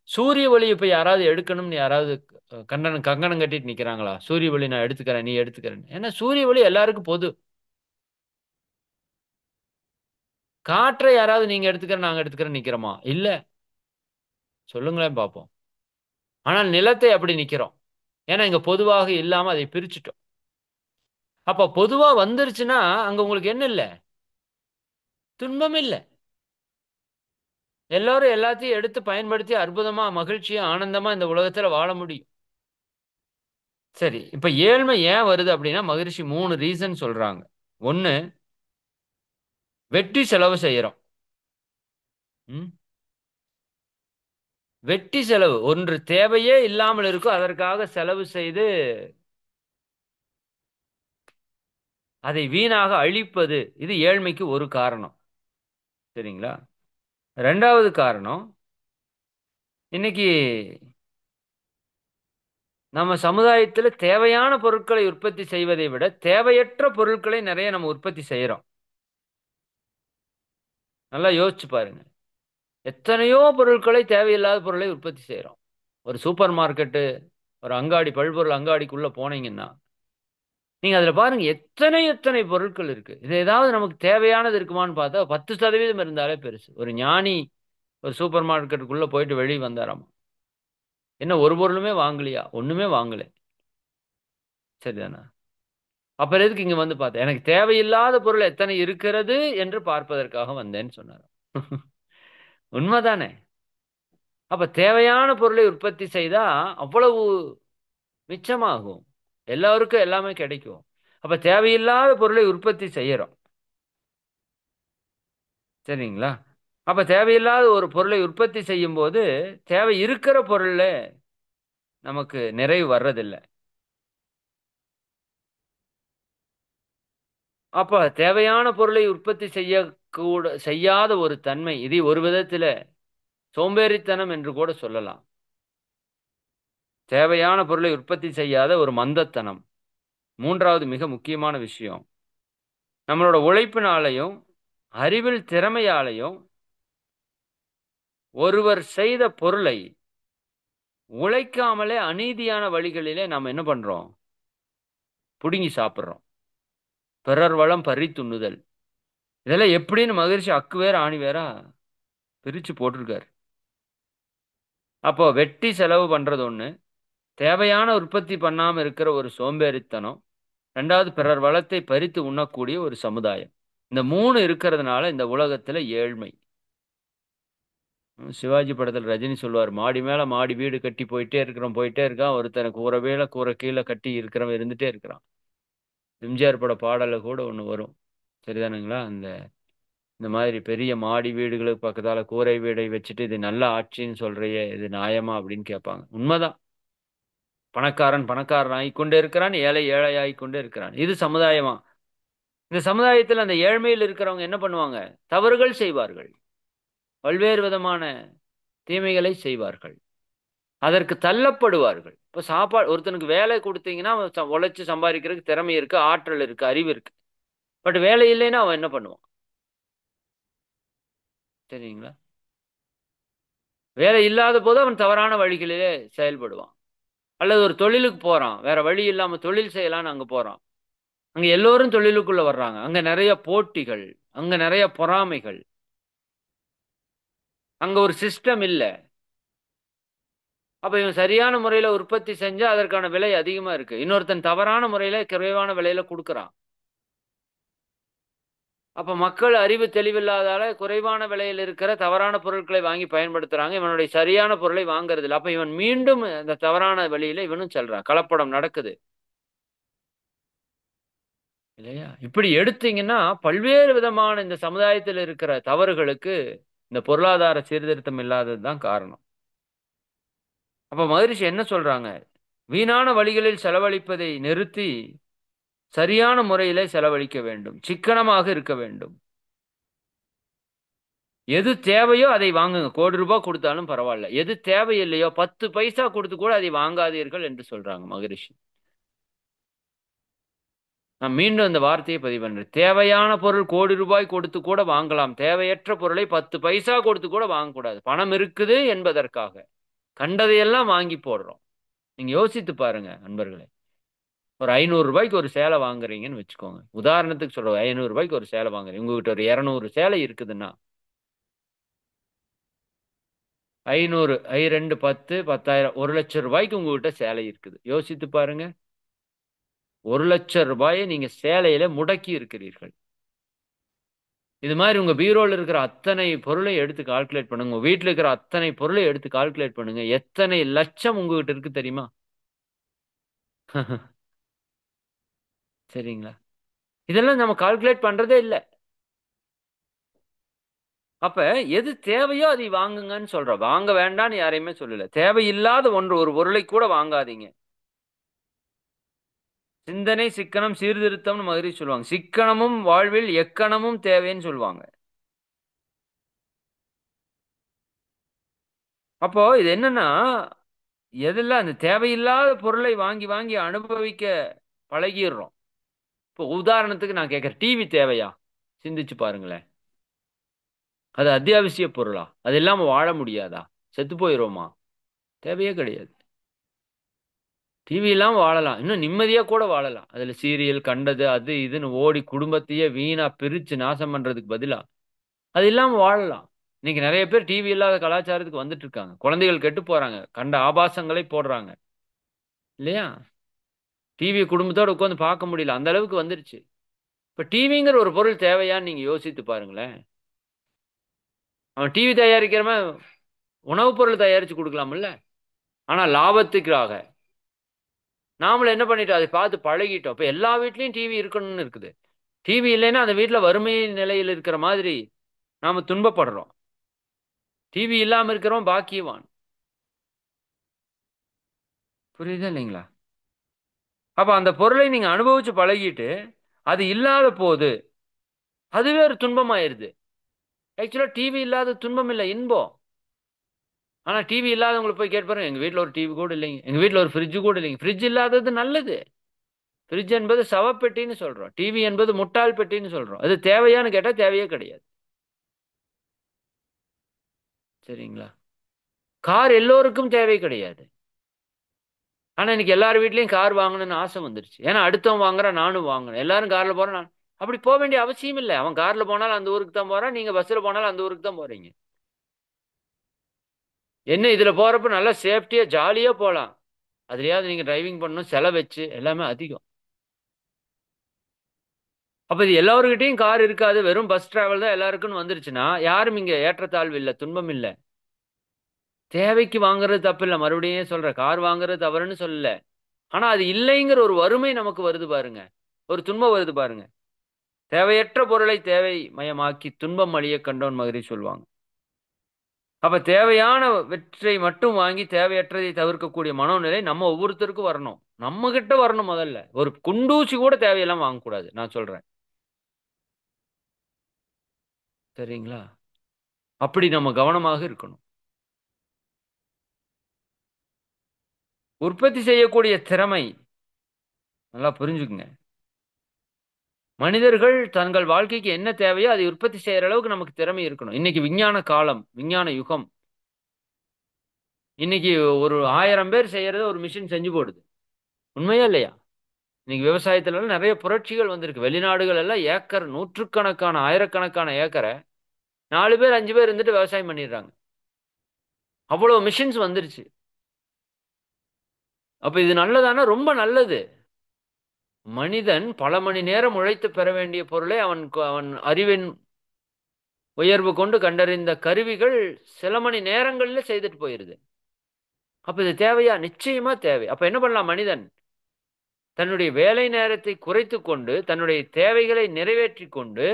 S1: சூரிய ஒளி இப்ப யாராவது எடுக்கணும்னு யாராவது கங்கணம் கட்டிட்டு நிக்கிறாங்களா? சூரிய ஒளி நான் எடுத்துக்கிறேன், நீ எடுத்துக்கிறேன். ஏன்னா சூரிய ஒளி எல்லாருக்கும் பொது. காற்றை யாராவது நீங்க எடுத்துக்கிறேன் நாங்க எடுத்துக்கிறேன் நிக்கிறோமா? இல்ல. சொல்லுங்களேன் பார்ப்போம். ஆனால் நிலத்தை அப்படி நிக்கிறோம். ஏன்னா இங்க பொதுவாக இல்லாம அதை பிரிச்சுட்டோம். அப்ப பொதுவா வந்துருச்சுன்னா அங்க உங்களுக்கு என்ன இல்ல? துன்பம் இல்ல. எல்லாரும் எல்லாத்தையும் எடுத்து பயன்படுத்தி அற்புதமா மகிழ்ச்சியா ஆனந்தமா இந்த உலகத்துல வாழ முடியும். சரி, இப்ப ஏழ்மை ஏன் வருது அப்படின்னா மகரிஷி 3 ரீசன் சொல்றாங்க. ஒண்ணு, வெட்டி செலவு செய்யறோம். ம்? வெட்டி செலவு ஒன்று தேவையே இல்லாமல் இருக்கும், அதற்காக செலவு செய்து அதை வீணாக அழிப்பது. இது ஏழ்மைக்கு ஒரு காரணம். சரிங்களா? ரெண்டாவது காரணம், இன்னைக்கு நம்ம சமுதாயத்துல தேவையான பொருட்களை உற்பத்தி செய்வதை விட தேவையற்ற பொருட்களை நிறைய நம்ம உற்பத்தி செய்யறோம். நல்லா யோசிச்சு பாருங்க. எத்தனையோ பொருட்களை தேவையில்லாத பொருளை உற்பத்தி செய்யறோம். ஒரு சூப்பர் மார்க்கெட்டு, ஒரு அங்காடி, பல்பொருள் அங்காடிக்குள்ள போனீங்கன்னா நீங்க அதுல பாருங்க எத்தனை எத்தனை பொருட்கள் இருக்கு. இது ஏதாவது நமக்கு தேவையானது இருக்குமான்னு பார்த்தா 10% இருந்தாலே பெருசு. ஒரு ஞானி ஒரு சூப்பர் மார்க்கெட்டுக்குள்ள போயிட்டு வெளியே வந்தாராம். என்ன ஒரு பொருளுமே வாங்கலையா? ஒண்ணுமே வாங்கல. சரிதானா? அப்புறம் எதுக்கு இங்க வந்து பார்த்தேன்? எனக்கு தேவையில்லாத பொருள் எத்தனை இருக்கிறது என்று பார்ப்பதற்காக வந்தேன்னு சொன்னார். உண்மைதானே? அப்ப தேவையான பொருளை உற்பத்தி செய்தா அவ்வளவு மிச்சமாகும். எல்லாருக்கும் எல்லாமே கிடைக்கும். அப்ப தேவையில்லாத பொருளை உற்பத்தி செய்யறோம். சரிங்களா? அப்ப தேவையில்லாத ஒரு பொருளை உற்பத்தி செய்யும் போது தேவை இருக்கிற பொருள்ல நமக்கு நிறைவு வர்றதில்லை. அப்ப தேவையான பொருளை உற்பத்தி செய்யாத ஒரு தன்மை, இது ஒரு விதத்துல சோம்பேறித்தனம் என்று கூட சொல்லலாம். தேவையான பொருளை உற்பத்தி செய்யாத ஒரு மந்தத்தனம். மூன்றாவது மிக முக்கியமான விஷயம், நம்மளோட உழைப்பினாலையும் அறிவில் திறமையாலையும் ஒருவர் செய்த பொருளை உழைக்காமலே அநீதியான வழிகளிலே நாம் என்ன பண்றோம்? புடுங்கி சாப்பிடுறோம். பிறர் வளம் பறித்துண்ணுதல். இதெல்லாம் எப்படின்னு மகரிஷி அக்கு வேற ஆணி வேறா பிரிச்சு போட்டிருக்காரு. அப்போ வெட்டி செலவு பண்றது ஒண்ணு, தேவையான உற்பத்தி பண்ணாம இருக்கிற ஒரு சோம்பேறித்தனம், 2வது பிறர் வளத்தை பறித்து உண்ணக்கூடிய ஒரு சமுதாயம். இந்த 3 இருக்கிறதுனால இந்த உலகத்துல ஏழ்மை. சிவாஜி படத்துல ரஜினி சொல்லுவார், மாடி மேல மாடி வீடு கட்டி போயிட்டே இருக்கிறோம், போயிட்டே இருக்கான். ஒருத்தன் கூரை மேல கூரை கீழே கட்டி இருக்கிறவன் இருந்துட்டே இருக்கிறான். எம்ஜிஆர் பட பாடல்ல கூட ஒண்ணு வரும். சரிதானுங்களா? இந்த மாதிரி பெரிய மாடி வீடுகளுக்கு பக்கத்தால கூரை வீடை வச்சுட்டு இது நல்ல ஆட்சின்னு சொல்றியே, இது நியாயமா அப்படின்னு கேட்பாங்க. உண்மைதான். பணக்காரன் பணக்காரன் ஆகிக்கொண்டே இருக்கிறான், ஏழை ஏழை ஆகிக்கொண்டே இருக்கிறான். இது சமுதாயமா? இந்த சமுதாயத்தில் அந்த ஏழ்மையில் இருக்கிறவங்க என்ன பண்ணுவாங்க? தவறுகள் செய்வார்கள், பல்வேறு விதமான தீமைகளை செய்வார்கள், அதற்கு தள்ளப்படுவார்கள். இப்போ சாப்பாடு ஒருத்தனுக்கு வேலை கொடுத்தீங்கன்னா அவன் உழைச்சு சம்பாதிக்கிறதுக்கு திறமை இருக்கு, ஆற்றல் இருக்கு, அறிவு இருக்கு. பட் வேலை இல்லைன்னா அவன் என்ன பண்ணுவான்? சரிங்களா? வேலை இல்லாத போது அவன் தவறான வழிகளிலே செயல்படுவான். அல்லது ஒரு தொழிலுக்கு போறான், வேற வழி இல்லாம தொழில் செய்யலாம்னு அங்க போறான். அங்க எல்லோரும் தொழிலுக்குள்ள வர்றாங்க, அங்க நிறைய போட்டிகள், அங்க நிறைய பொறாமைகள், அங்க ஒரு சிஸ்டம் இல்ல. அப்ப இவன் சரியான முறையில உற்பத்தி செஞ்சா அதற்கான விலை அதிகமா இருக்கு, இன்னொருத்தன் தவறான முறையில குறைவான விலையில கொடுக்கறான். அப்ப மக்கள் அறிவு தெளிவில்லாதால குறைவான விலையில் இருக்கிற தவறான பொருட்களை வாங்கி பயன்படுத்துறாங்க, இவனுடைய சரியான பொருளை வாங்குறது இல்லை. அப்ப இவன் மீண்டும் அந்த தவறான வழியில இவனும் செல்றான், கலப்படம் நடக்குது இல்லையா? இப்படி எடுத்தீங்கன்னா பல்வேறு விதமான இந்த சமுதாயத்தில் இருக்கிற தவறுகளுக்கு இந்த பொருளாதார சீர்திருத்தம் இல்லாதது தான் காரணம். அப்ப மகரிஷி என்ன சொல்றாங்க? வீணான வழிகளில் செலவழிப்பதை நிறுத்தி சரியான முறையிலே செலவழிக்க வேண்டும், சிக்கனமாக இருக்க வேண்டும். எது தேவையோ அதை வாங்குங்க, ₹1,00,00,000 கொடுத்தாலும் பரவாயில்ல. எது தேவையில்லையோ 10 பைசா கொடுத்து கூட அதை வாங்காதீர்கள் என்று சொல்றாங்க மகரிஷி. நான் மீண்டும் அந்த வார்த்தையை பதிவு பண்றேன். தேவையான பொருள் ₹1,00,00,000 கொடுத்து கூட வாங்கலாம், தேவையற்ற பொருளை 10 பைசா கொடுத்து கூட வாங்கக்கூடாது. பணம் இருக்குது என்பதற்காக கண்டதையெல்லாம் வாங்கி போடுறோம். நீங்க யோசித்து பாருங்க நண்பர்களே. ஒரு ₹500 ஒரு சேலை வாங்குறீங்கன்னு வச்சுக்கோங்க, உதாரணத்துக்கு சொல்றேன். ₹500 ஒரு சேலை வாங்குறீங்க, உங்ககிட்ட ஒரு 200 சேலை இருக்குதுன்னா 500 ஐ 2 10 10,000 ₹1,00,000 உங்ககிட்ட சேலை இருக்குது. யோசித்து பாருங்க. ₹1,00,000 நீங்க சேலையில முடக்கி இருக்கிறீர்கள். இது மாதிரி உங்க பீரோல இருக்கிற அத்தனை பொருளை எடுத்து கால்குலேட் பண்ணுங்க, உங்க வீட்டுல இருக்கிற அத்தனை பொருளை எடுத்து கால்குலேட் பண்ணுங்க, எத்தனை லட்சம் உங்ககிட்ட இருக்கு தெரியுமா? சரிங்களா? இதெல்லாம் நம்ம கால்குலேட் பண்றதே இல்ல. அப்ப எது தேவையோ அதை வாங்குங்கன்னு சொல்றோம், வாங்க வேண்டாம்னு யாரையுமே சொல்லல. தேவையில்லாத ஒன்று ஒரு பொருளை கூட வாங்காதீங்க. சிந்தனை சிக்கனம் சீர்திருத்தம்னு மதுரை சொல்லுவாங்க. சிக்கனமும் வாழ்வில் எக்கணமும் தேவைன்னு சொல்லுவாங்க. அப்போ இது என்னன்னா, எதெல்லாம் அந்த தேவையில்லாத பொருளை வாங்கி வாங்கி அனுபவிக்க பழகிடுறோம். இப்போ உதாரணத்துக்கு நான் கேட்கிறேன், டிவி தேவையா? சிந்திச்சு பாருங்களேன். அது அத்தியாவசிய பொருளா? அது இல்லாம வாழ முடியாதா? செத்து போயிடுவோமா? தேவையே கிடையாது. டிவி இல்லாம வாழலாம், இன்னும் நிம்மதியா கூட வாழலாம். அதுல சீரியல் கண்டது அது இதுன்னு ஓடி குடும்பத்தையே வீணா பிரிச்சு நாசம் பண்றதுக்கு பதிலா அது இல்லாம வாழலாம். இன்னைக்கு நிறைய பேர் டிவி இல்லாத கலாச்சாரத்துக்கு வந்துட்டு இருக்காங்க. குழந்தைகள் கெட்டு போறாங்க, கண்ட ஆபாசங்களை போடுறாங்க இல்லையா? டிவி குடும்பத்தோட உட்காந்து பார்க்க முடியல, அந்த அளவுக்கு வந்துருச்சு. இப்ப டிவிங்கிற ஒரு பொருள் தேவையான்னு நீங்க யோசித்து பாருங்களேன். அவன் டிவி தயாரிக்கிறவன் உணவுப் பொருள் தயாரிச்சு கொடுக்கலாம்ல. ஆனா லாபத்துக்காக நாமளும் என்ன பண்ணிட்டோம், அதை பார்த்து பழகிட்டோம். இப்ப எல்லா வீட்லயும் டிவி இருக்கணும்னு இருக்குது. டிவி இல்லைன்னா அந்த வீட்டுல வறுமை நிலையில் இருக்கிற மாதிரி நாம துன்பப்படுறோம். டிவி இல்லாம இருக்கிறவன் பாக்கியவான். புரியுதா இல்லைங்களா? அப்ப அந்த பொருளை நீங்க அனுபவிச்சு பழகிட்டு அது இல்லாத போது அதுவே ஒரு துன்பமாயிருது. ஆக்சுவலா டிவி இல்லாத துன்பம் இல்லை, இன்பம். ஆனா டிவி இல்லாதவங்களுக்கு போய் கேட்பாரு, எங்க வீட்டுல ஒரு டிவி கூட இல்லைங்க, எங்க வீட்டுல ஒரு ஃப்ரிட்ஜ் கூட இல்லைங்க. ஃப்ரிட்ஜ் இல்லாதது நல்லது. ஃப்ரிட்ஜ் என்பது சவப்பெட்டின்னு சொல்றோம், டிவி என்பது முட்டாள் பெட்டின்னு சொல்றோம். அது தேவையான்னு கேட்டா தேவையே கிடையாது. சரிங்களா? கார் எல்லோருக்கும் தேவை கிடையாது. ஆனா இன்னைக்கு எல்லார் வீட்லயும் கார் வாங்கணும்னு ஆசை வந்துருச்சு. ஏன்னா அடுத்தவன் வாங்குறான், நானும் வாங்கணும். எல்லாரும் கார்ல போறோம். அப்படி போ வேண்டிய அவசியம் இல்ல. அவன் கார்ல போனாலும் அந்த ஊருக்கு தான் போறான். நீங்க பஸ்ல போனாலும் அந்த ஊருக்கு தான் போறீங்க. என்ன இதுல போறப்ப நல்லா சேஃப்டியா ஜாலியா போலாம். அதுலயாவது நீங்க டிரைவிங் பண்ணணும், செலவு வச்சு எல்லாமே அதிகம். அப்ப இது எல்லார்கிட்டயும் கார் இருக்காது. வெறும் பஸ் டிராவல் தான் எல்லாருக்குன்னு வந்துருச்சுன்னா, யாரும் இங்க ஏற்றத்தாழ்வு இல்ல, துன்பம் இல்ல. தேவைக்கு வாங்குறது தப்பு இல்ல. மறுபடியும் சொல்றேன். கார் வாங்குறது தவறுன்னு சொல்லல. ஆனா அது இல்லைங்கிற ஒரு வறுமை நமக்கு வருது பாருங்க. ஒரு துன்பம் வருது பாருங்க. தேவையற்ற பொருளை தேவை மயமாக்கி துன்பம் அழியக் கண்டோன் மகரி சொல்லுவாங்க. அப்ப தேவையானவற்றை மட்டும் வாங்கி தேவையற்றதை தவிர்க்கக்கூடிய மனோநிலை நம்ம ஒவ்வொருத்தருக்கும் வரணும். நம்ம கிட்ட வரணும் முதல்ல. ஒரு குண்டூசி கூட தேவையெல்லாம் வாங்கக்கூடாது. நான் சொல்றேன். சரிங்களா? அப்படி நம்ம கவனமாக இருக்கணும். உற்பத்தி செய்யக்கூடிய திறமை நல்லா புரிஞ்சுக்குங்க. மனிதர்கள் தங்கள் வாழ்க்கைக்கு என்ன தேவையோ அதை உற்பத்தி செய்யற அளவுக்கு நமக்கு திறமை இருக்கணும். இன்னைக்கு விஞ்ஞான காலம், விஞ்ஞான யுகம். இன்னைக்கு ஒரு 1000 பேர் செய்யறத ஒரு மிஷின் செஞ்சு போடுது. உண்மையா இல்லையா? இன்னைக்கு விவசாயத்துல எல்லாம் நிறைய புரட்சிகள் வந்திருக்கு. வெளிநாடுகள் எல்லாம் ஏக்கர் நூற்றுக்கணக்கான, ஆயிரக்கணக்கான ஏக்கர 4 பேர், 5 பேர் இருந்துட்டு விவசாயம் பண்ணிடுறாங்க. அவ்வளவு மிஷின்ஸ் வந்துருச்சு. அப்ப இது நல்லதானா? ரொம்ப நல்லது. மனிதன் பல மணி நேரம் உழைத்து பெற வேண்டிய பொருளை அவன் அறிவின் உயர்வு கொண்டு கண்டறிந்த கருவிகள் சில மணி நேரங்கள்ல செய்துட்டு போயிருது. அப்ப இது தேவையா? நிச்சயமா தேவை. அப்ப என்ன பண்ணலாம் மனிதன்? தன்னுடைய வேலை நேரத்தை குறைத்துக் கொண்டு, தன்னுடைய தேவைகளை நிறைவேற்றிக் கொண்டு,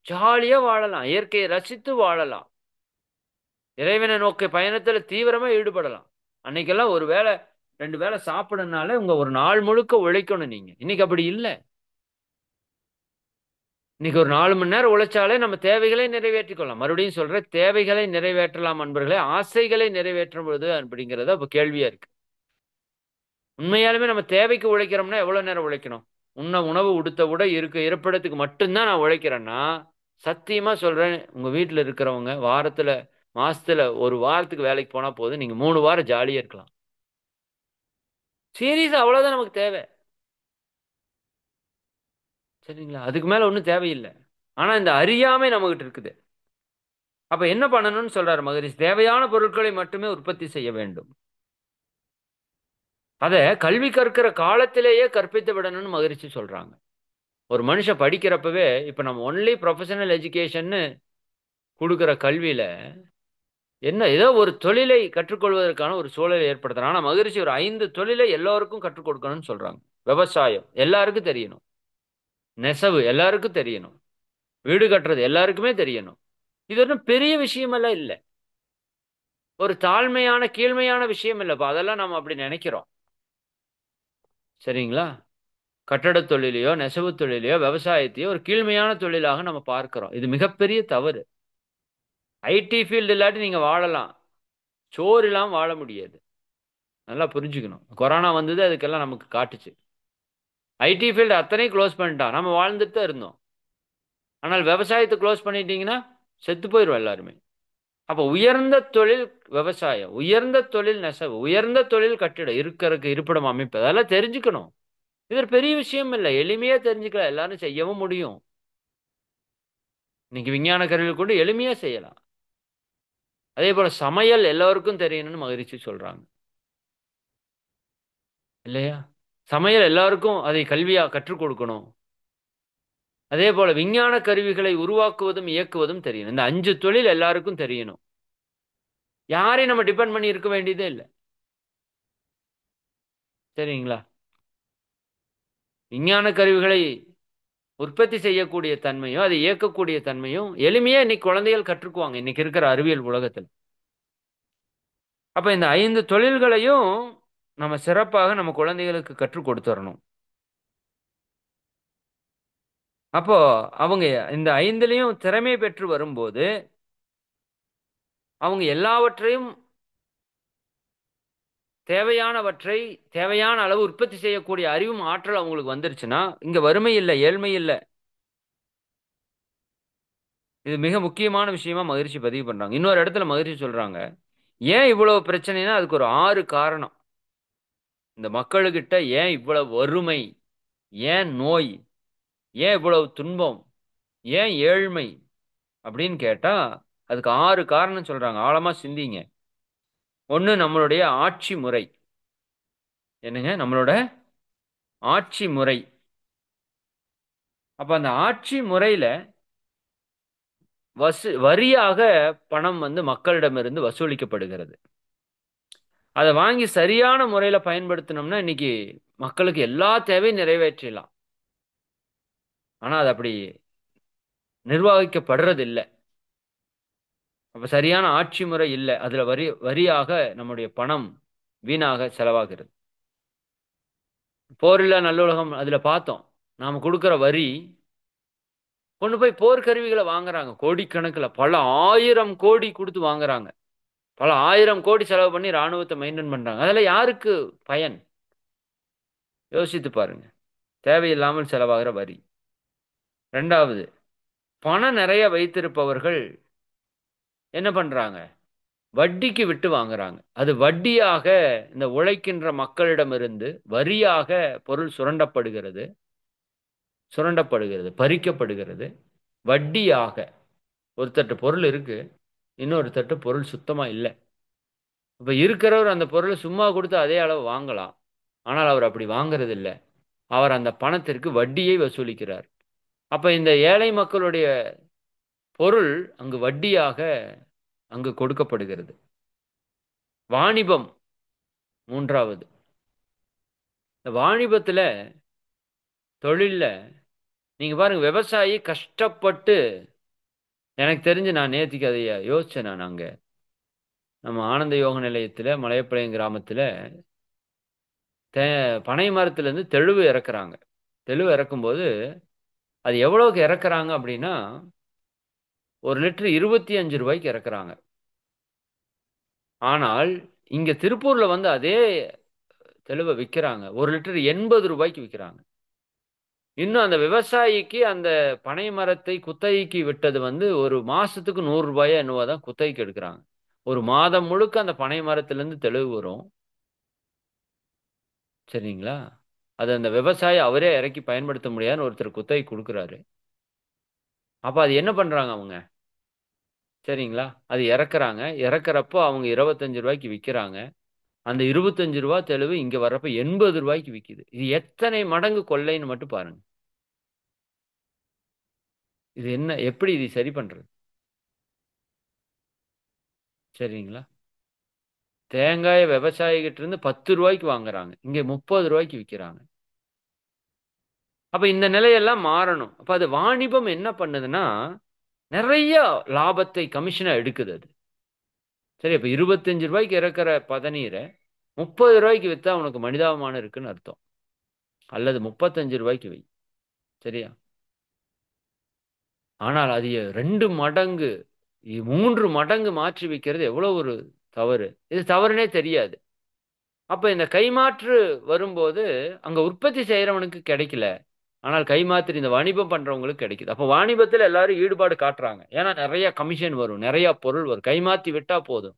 S1: ஜாலியா வாழலாம். இயற்கையை ரசித்து வாழலாம். இறைவனை நோக்கிய பயணத்துல தீவிரமா ஈடுபடலாம். அன்னைக்கெல்லாம் ஒரு வேளை, 2 வேளை சாப்பிடணும்னாலே உங்க ஒரு நாள் முழுக்க உழைக்கணும் நீங்க. இன்னைக்கு அப்படி இல்ல. இன்னைக்கு ஒரு 4 மணி நேரம் உழைச்சாலே நம்ம தேவைகளை நிறைவேற்றிக் கொள்ளலாம். மறுபடியும் சொல்றேன், தேவைகளை நிறைவேற்றலாம் அன்பர்களே. ஆசைகளை நிறைவேற்றும் பொழுது அப்படிங்கிறது அப்ப கேள்வியா இருக்கு. உண்மையாலுமே நம்ம தேவைக்கு உழைக்கிறோம்னா எவ்வளவு நேரம் உழைக்கணும்? உண்ண உணவு, உடுத்த உடை, இருக்க இருப்பிடத்துக்கு மட்டும்தான் நான் உழைக்கிறேன்னா, சத்தியமா சொல்றேன், உங்க வீட்டுல இருக்கிறவங்க வாரத்துல, மாசத்துல ஒரு வாரத்துக்கு வேலைக்கு போனா போதும். நீங்க 3 வாரம் ஜாலியா இருக்கலாம். சீரியஸா அவ்வளவுதான் நமக்கு தேவை. சரிங்களா? அதுக்கு மேல ஒண்ணும் தேவையில்லை. ஆனா இந்த அறியாமை நம்மகிட்ட இருக்குது. அப்ப என்ன பண்ணணும்னு சொல்றாரு மகரிஷி? தேவையான பொருட்களை மட்டுமே உற்பத்தி செய்ய வேண்டும். அத கல்வி கற்கிற காலத்திலேயே கற்பித்து விடணும்னு மகரிஷி சொல்றாங்க. ஒரு மனுஷன் படிக்கிறப்பவே, இப்ப நம்ம ஒன்லி ப்ரொஃபஷனல் எஜுகேஷன்னு குடுக்கிற கல்வியில, என்ன ஏதோ ஒரு தொழிலை கற்றுக்கொள்வதற்கான ஒரு சூழலை ஏற்படுத்துறாங்க. ஆனா மகரிஷி ஒரு 5 தொழிலை எல்லோருக்கும் கற்றுக் கொடுக்கணும்னு சொல்றாங்க. விவசாயம் எல்லாருக்கும் தெரியணும். நெசவு எல்லாருக்கும் தெரியணும். வீடு கட்டுறது எல்லாருக்குமே தெரியணும். இது ஒன்றும் பெரிய விஷயமெல்லாம் இல்ல. ஒரு தாழ்மையான, கீழ்மையான விஷயம் இல்லப்பா. அதெல்லாம் நம்ம அப்படி நினைக்கிறோம். சரிங்களா? கட்டடத் தொழிலையோ, நெசவு தொழிலையோ, விவசாயத்தையோ ஒரு கீழ்மையான தொழிலாக நம்ம பார்க்கிறோம். இது மிகப்பெரிய தவறு. ஐடி ஃபீல்டு இல்லாட்டி நீங்க வாழலாம். சோறு இல்லாம வாழ முடியாது. நல்லா புரிஞ்சுக்கணும். கொரோனா வந்தது அதுக்கெல்லாம் நமக்கு காட்டுச்சு. ஐடி ஃபீல்டு அத்தனையும் க்ளோஸ் பண்ணிட்டான். நம்ம வாழ்ந்துட்டு தான் இருந்தோம். ஆனால் விவசாயத்தை க்ளோஸ் பண்ணிட்டீங்கன்னா செத்து போயிடும் எல்லாருமே. அப்ப உயர்ந்த தொழில் விவசாயம், உயர்ந்த தொழில் நெசவு, உயர்ந்த தொழில் கட்டிடம், இருக்கறதுக்கு இருப்பிடம் அமைப்பு, அதெல்லாம் தெரிஞ்சுக்கணும். இது ஒரு பெரிய விஷயம் இல்லை. எளிமையா தெரிஞ்சுக்கலாம். எல்லாரும் செய்யவும் முடியும். இன்னைக்கு விஞ்ஞான கருவிகள் கொண்டு எளிமையா செய்யலாம். அதே போல சமையல் எல்லாருக்கும் தெரியணும்னு மகிழ்ச்சி சொல்றாங்க. இல்லையா? சமையல் எல்லாருக்கும் அதை கல்வியா கற்றுக் கொடுக்கணும். அதே போல விஞ்ஞான கருவிகளை உருவாக்குவதும் இயக்குவதும் தெரியணும். இந்த 5 தொழில் எல்லாருக்கும் தெரியணும். யாரையும் நம்ம டிபெண்ட் பண்ணி இருக்க வேண்டியதே இல்லை. சரிங்களா? விஞ்ஞான கருவிகளை உற்பத்தி செய்யக்கூடிய தன்மையும், அதை இயக்கக்கூடிய தன்மையும் எளிமையா இன்னைக்கு குழந்தைகள் கற்றுக்குவாங்க. இன்னைக்கு இருக்கிற அறிவியல் உலகத்தில். அப்ப இந்த 5 தொழில்களையும் நம்ம சிறப்பாக நம்ம குழந்தைகளுக்கு கற்றுக் கொடுத்துறணும். அப்போ அவங்க இந்த 5லயும் திறமை பெற்று வரும்போது, அவங்க எல்லாவற்றையும் தேவையானவற்றை தேவையான அளவு உற்பத்தி செய்யக்கூடிய அறிவும் ஆற்றல் அவங்களுக்கு வந்துருச்சுன்னா, இங்க வறுமை இல்ல, ஏழ்மை இல்ல. இது மிக முக்கியமான விஷயமா மகிழ்ச்சி பதிவு பண்றாங்க. இன்னொரு இடத்துல மகிழ்ச்சி சொல்றாங்க, ஏன் இவ்வளவு பிரச்சனைனா அதுக்கு ஒரு 6 காரணம். இந்த மக்களுக்கிட்ட ஏன் இவ்வளவு வறுமை? ஏன் நோய்? ஏன் இவ்வளவு துன்பம்? ஏன் ஏழ்மை? அப்படின்னு கேட்டா, அதுக்கு 6 காரணம் சொல்றாங்க. ஆழமா சிந்திங்க. 1 நம்மளுடைய ஆட்சி முறை. என்னங்க? நம்மளோட ஆட்சி முறை. அப்ப அந்த ஆட்சி முறையில வரியாக பணம் வந்து மக்களிடமிருந்து வசூலிக்கப்படுகிறது. அத வாங்கி சரியான முறையில பயன்படுத்தினோம்னா, இன்னைக்கு மக்களுக்கு எல்லா தேவையும் நிறைவேற்றிடலாம். ஆனா, அது அப்படி நிர்வகிக்கப்படுறதில்ல. அப்ப சரியான ஆட்சி முறை இல்ல. அதுல வரியாக நம்முடைய பணம் வீணாக செலவாகிறது. போரில்லா நல்லுலகம் அதுல பார்த்தோம். நாம குடுக்குற வரி கொண்டு போய் போர்க்கருவிகள வாங்குறாங்க. கோடிக்கணக்குல பல 1000 கோடி குடுத்து வாங்குறாங்க. பல 1000 கோடி செலவு பண்ணி ராணுவத்த மெயின்டெயின் பண்றாங்க. அதுல யாருக்கு பயன்? யோசித்து பாருங்க. தேவையில்லாமல் செலவாகுற வரி. 2வது பணம் நெறைய வைத்திருப்பவர்கள் என்ன பண்றாங்க? வட்டிக்கு விட்டு வாங்குறாங்க. அது வட்டியாக இந்த உழைக்கின்ற மக்களிடமிருந்து வரியாக பொருள் சுரண்டப்படுகிறது, பறிக்கப்படுகிறது. வட்டியாக. ஒரு தட்டு பொருள் இருக்கு. இன்னொரு தட்டு பொருள் சுத்தமா இல்ல. இப்ப இருக்கிறவர் அந்த பொருள சும்மா குடுத்து அதே அளவு வாங்கலாம். ஆனால் அவர் அப்படி வாங்குறதில்ல. அவர் அந்த பணத்திற்கு வட்டியை வசூலிக்கிறார். அப்ப இந்த ஏழை மக்களுடைய பொருள் அங்கு வட்டியாக அங்கு கொடுக்கப்படுகிறது. வாணிபம் 3வது. இந்த வாணிபத்தில, தொழில்ல நீங்க பாருங்க விவசாயி கஷ்டப்பட்டு எனக்கு தெரிஞ்சு நான் நேத்திக்கு அத யோசிச்சேன் நான் அங்க. நம்ம ஆனந்த யோக நிலையத்தில, மலையப்பாளையம் கிராமத்தில தே பனை மரத்திலிருந்து தெளுவு இறக்குறாங்க. தெளுவு இறக்கும்போது, அது எவ்வளவுக்கு இறக்குறாங்க அப்படின்னா, 1 லிட்டர் ரூ. 25க்கு இறக்குறாங்க. ஆனால், இங்க திருப்பூர்ல வந்து அதே தெளுவ விக்கிறாங்க. 1 லிட்டர் ரூ. 80க்கு விக்கிறாங்க. இன்னும் அந்த விவசாயிக்கு அந்த பனை மரத்தை குத்தகைக்கு விட்டது வந்து ஒரு மாசத்துக்கு ரூ. 100 என்னவோ தான் குத்தகைக்கு எடுக்குறாங்க. ஒரு மாதம் முழுக்க அந்த பனை மரத்திலிருந்து தெளுவு வரும். சரிங்களா? அது அந்த விவசாயி அவரே இறக்கி பயன்படுத்த முடியாதுன்னு ஒருத்தர் குத்தகைக்கு குடுக்குறாரு. அப்ப அது என்ன பண்றாங்க அவங்க? சரிங்களா? அது இறக்குறாங்க. இறக்குறப்போ அவங்க ரூ. 25க்கு விக்கிறாங்க. அந்த ரூ. 25 தெளுவு இங்க வர்றப்ப ரூ. 80க்கு விக்குது. இது எத்தனை மடங்கு கொள்ளைன்னு மட்டும் பாருங்க. இது என்ன எப்படி இது சரி பண்றது? சரிங்களா? தேங்காய விவசாயிகிட்ட இருந்து ரூ. 10க்கு வாங்குறாங்க. இங்க ரூ. 30க்கு விக்கிறாங்க. அப்ப இந்த நிலையெல்லாம் மாறணும். அப்ப அது வாணிபம் என்ன பண்ணுதுன்னா, நெறைய லாபத்தை கமிஷனா எடுக்குது அது. சரி அப்ப ரூ. 25க்கு இறக்குற பதநீர ரூ. 30க்கு வித்தா உனக்கு மனிதாபிமானம் இருக்குன்னு அர்த்தம். அல்லது ரூ. 35க்கு வை. சரியா? ஆனால் அது 2 மடங்கு, 3 மடங்கு மாற்றி விக்கிறது எவ்வளவு ஒரு தவறு. இது தவறுனே தெரியாது. அப்ப இந்த கைமாற்று வரும்போது, அங்க உற்பத்தி செய்றவனுக்கு கிடைக்கல. ஆனால் கைமாத்து இந்த வாணிபம் பண்றவங்களுக்கு கிடைக்குது. அப்ப வாணிபத்தில எல்லாரும் ஈடுபாடு காட்டுறாங்க. ஏன்னா நெறைய கமிஷன் வரும். நெறைய பொருள் வரும். கைமாத்தி விட்டா போதும்.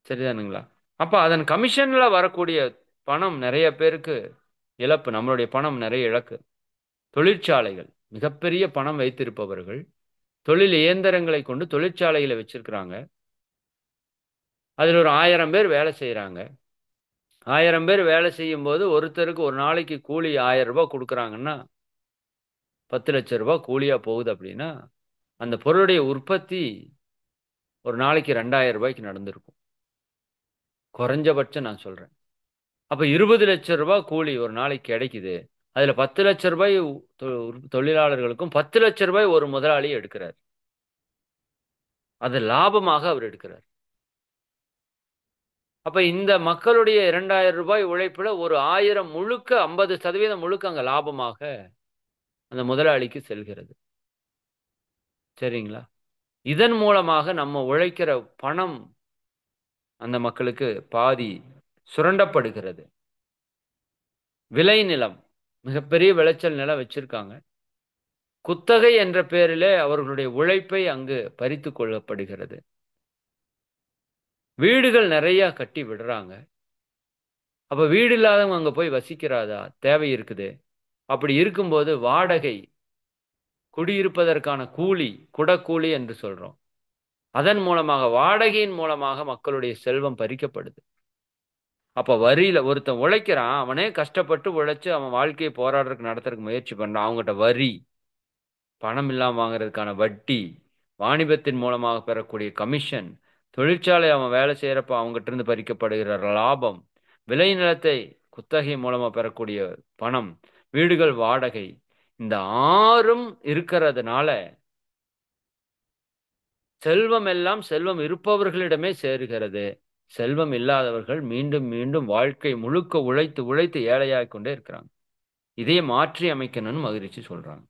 S1: சரிதானுங்களா? அப்ப அதன் கமிஷன்ல வரக்கூடிய பணம் நெறைய பேருக்கு இழப்பு. நம்மளுடைய பணம் நெறைய இழக்கு. தொழிற்சாலைகள், மிகப்பெரிய பணம் வைத்திருப்பவர்கள், தொழில் இயந்திரங்களை கொண்டு தொழிற்சாலைகள வச்சிருக்கிறாங்க. அதில ஒரு 1000 பேர் வேலை செய்றாங்க. 1000 பேர் வேலை செய்யும்போது, ஒருத்தருக்கு ஒரு நாளைக்கு கூலி ரூ. 1000 குடுக்குறாங்கன்னா, ரூ. 10,00,000 கூலியா போகுது அப்படின்னா, அந்த பொருளுடைய உற்பத்தி ஒரு நாளைக்கு ரூ. 2,000க்கு நடந்திருக்கும். குறைஞ்சபட்சம் நான் சொல்றேன். அப்ப ரூ. 20,00,000 கூலி ஒரு நாளைக்கு கிடைக்குது. அதுல ரூ. 10,00,000 தொழிலாளர்களுக்கும் ரூ. 10,00,000 ஒரு முதலாளி எடுக்கிறார். அது லாபமாக அவர் எடுக்கிறார். அப்ப இந்த மக்களுடைய ரூ. 2,000 உழைப்புல ஒரு 1000 முழுக்க 50% முழுக்க அங்க லாபமாக அந்த முதலாளிக்கு செல்கிறது. சரிங்களா? இதன் மூலமாக நம்ம உழைக்கிற பணம் அந்த மக்களுக்கு பாதி சுரண்டப்படுகிறது. விளைநிலம். மிகப்பெரிய விளைச்சல் நிலம் வச்சிருக்காங்க. குத்தகை என்ற பெயரிலே அவர்களுடைய உழைப்பை அங்கு பறித்து கொள்ளப்படுகிறது. வீடுகள் நிறைய கட்டி விடுறாங்க. அப்ப வீடு இல்லாதவங்க அங்க போய் வசிக்கிறாதா? தேவை இருக்குது. அப்படி இருக்கும்போது வாடகை, குடியிருப்பதற்கான கூலி, குடக்கூலி என்று சொல்றோம். அதன் மூலமாக வாடகையின் மூலமாக மக்களுடைய செல்வம் பறிக்கப்படுது. அப்ப வரியில ஒருத்தன் உழைக்கிறான். அவனே கஷ்டப்பட்டு உழைச்சு அவன் வாழ்க்கையை போராடுறதுக்கு நடத்துறதுக்கு முயற்சி பண்றான். அவங்ககிட்ட வரி, பணம் இல்லாம வாங்குறதுக்கான வட்டி, வாணிபத்தின் மூலமாக பெறக்கூடிய கமிஷன், தொழிற்சாலை அவன் வேலை செய்யறப்ப அவங்ககிட்ட இருந்து பறிக்கப்படுகிற லாபம், விளைநிலத்தை குத்தகை மூலமா பெறக்கூடிய பணம், வீடுகள் வாடகை, இந்த ஆறும் இருக்கிறதுனால செல்வம் எல்லாம் செல்வம் இருப்பவர்களிடமே சேருகிறது. செல்வம் இல்லாதவர்கள் மீண்டும் மீண்டும் வாழ்க்கை முழுக்க உழைத்து உழைத்து ஏழையாகிக் கொண்டே இருக்கிறாங்க. இதையே மாற்றி அமைக்கணும்னு மகிழ்ச்சி சொல்றாங்க.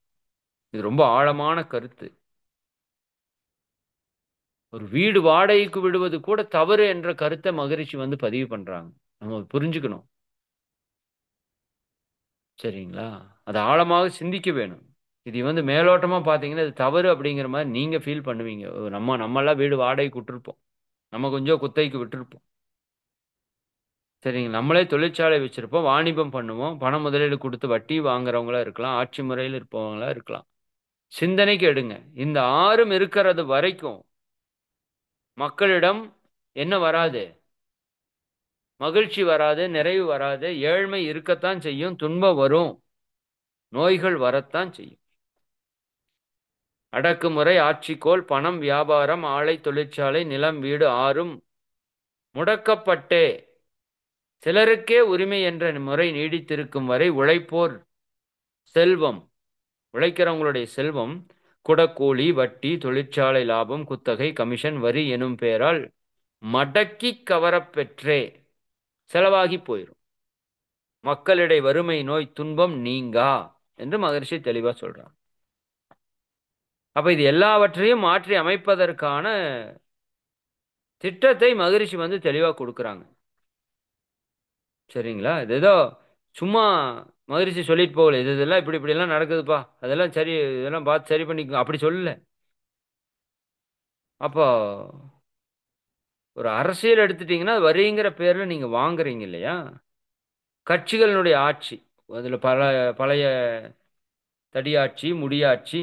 S1: இது ரொம்ப ஆழமான கருத்து. ஒரு வீடு வாடகைக்கு விடுவது கூட தவறு என்ற கருத்தை மகரிஷி வந்து பதிவு பண்றாங்க. நம்ம புரிஞ்சுக்கணும். சரிங்களா? அதை ஆழமாக சிந்திக்க வேணும். இது வந்து மேலோட்டமா பாத்தீங்கன்னா இது தவறு அப்படிங்கிற மாதிரி நீங்க ஃபீல் பண்ணுவீங்க. நம்மெல்லாம் வீடு வாடகைக்கு விட்டுருப்போம். நம்ம கொஞ்சம் குத்தகைக்கு விட்டுருப்போம். சரிங்க. நம்மளே தொழிற்சாலை வச்சிருப்போம். வாணிபம் பண்ணுவோம். பண முதலீடு கொடுத்து வட்டி வாங்குறவங்களா இருக்கலாம். ஆட்சி முறையில் இருப்பவங்களா இருக்கலாம். சிந்தனைக்கு எடுங்க. இந்த ஆறும் இருக்கிறது வரைக்கும் மக்களிடம் என்ன வராது? மகிழ்ச்சி வராது, நிறைவு வராது, ஏழ்மை இருக்கத்தான் செய்யும், துன்பம் வரும், நோய்கள் வரத்தான் செய்யும். அடக்குமுறை, ஆட்சிக்கோல், பணம், வியாபாரம், ஆலை, தொழிற்சாலை, நிலம், வீடு ஆறும் முடக்கப்பட்டே சிலருக்கே உரிமை என்ற முறை நீடித்திருக்கும் வரை உழைப்போர் செல்வம், உழைக்கிறவங்களுடைய செல்வம் குடக்கூலி, வட்டி, தொழிற்சாலை லாபம், குத்தகை, கமிஷன், வரி எனும் பெயரால் மடக்கி கவரப்பெற்றே செலவாகி போயிடும். மக்களிடை வறுமை, நோய், துன்பம் நீங்கா என்று மகரிஷி தெளிவா சொல்றாங்க. அப்ப இது எல்லாவற்றையும் மாற்றி அமைப்பதற்கான திட்டத்தை மகரிஷி வந்து தெளிவா கொடுக்குறாங்க. சரிங்களா? இது ஏதோ சும்மா மகரிஷி சொல்லிட்டு போகல. இதெல்லாம் இப்படி இப்படி எல்லாம் நடக்குதுப்பா, அதெல்லாம் சரி, இதெல்லாம் பார்த்து சரி பண்ணிக்கோ அப்படி சொல்லல. அப்போ ஒரு அரசியல் எடுத்துட்டீங்கன்னா வரிங்கிற பேர்ல நீங்க வாங்குறீங்க இல்லையா? கட்சிகளினுடைய ஆட்சி, அதுல பழைய தடியாட்சி, முடியாட்சி,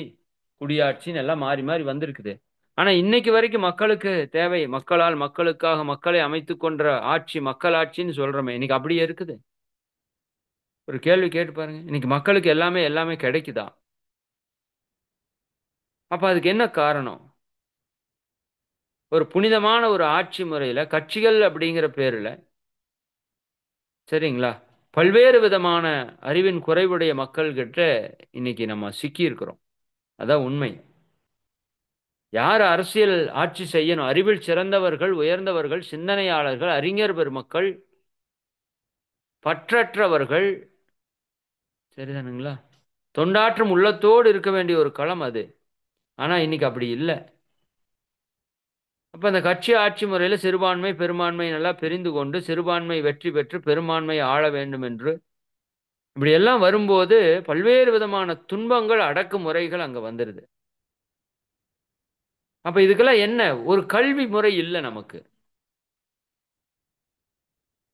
S1: குடியாட்சின்னு எல்லாம் மாறி மாறி வந்திருக்குது. ஆனா இன்னைக்கு வரைக்கும் மக்களுக்கு தேவை, மக்களால் மக்களுக்காக மக்களை அமைத்துக் கொன்ற ஆட்சி மக்களாட்சின்னு சொல்றோமே, இன்னைக்கு அப்படியே இருக்குது. ஒரு கேள்வி கேட்டு பாருங்க. இன்னைக்கு மக்களுக்கு எல்லாமே எல்லாமே கிடைக்குதா? அப்ப அதுக்கு என்ன காரணம்? ஒரு புனிதமான ஒரு ஆட்சி முறையில கட்சிகள் அப்படிங்கிற பேர்ல, சரிங்களா, பல்வேறு விதமான அறிவின் குறைவுடைய மக்கள் கிட்ட இன்னைக்கு நம்ம சிக்கி இருக்கிறோம். அதான் உண்மை. யார் அரசியல் ஆட்சி செய்யணும்? அறிவில் சிறந்தவர்கள், உயர்ந்தவர்கள், சிந்தனையாளர்கள், அறிஞர் பெருமக்கள், பற்றற்றவர்கள், சரிதானுங்களா, தொண்டாற்றும் உள்ளத்தோடு இருக்க வேண்டிய ஒரு களம் அது. ஆனா இன்னைக்கு அப்படி இல்லை. அப்ப அந்த கட்சி ஆட்சி முறையில சிறுபான்மை பெரும்பான்மை நல்லா பிரிந்து கொண்டு சிறுபான்மை வெற்றி பெற்று பெரும்பான்மை ஆள வேண்டும் என்று இப்படி எல்லாம் வரும்போது பல்வேறு விதமான துன்பங்கள், அடக்குமுறைகள் அங்க வந்துருது. அப்ப இதுக்கெல்லாம் என்ன? ஒரு கல்வி முறை இல்லை நமக்கு.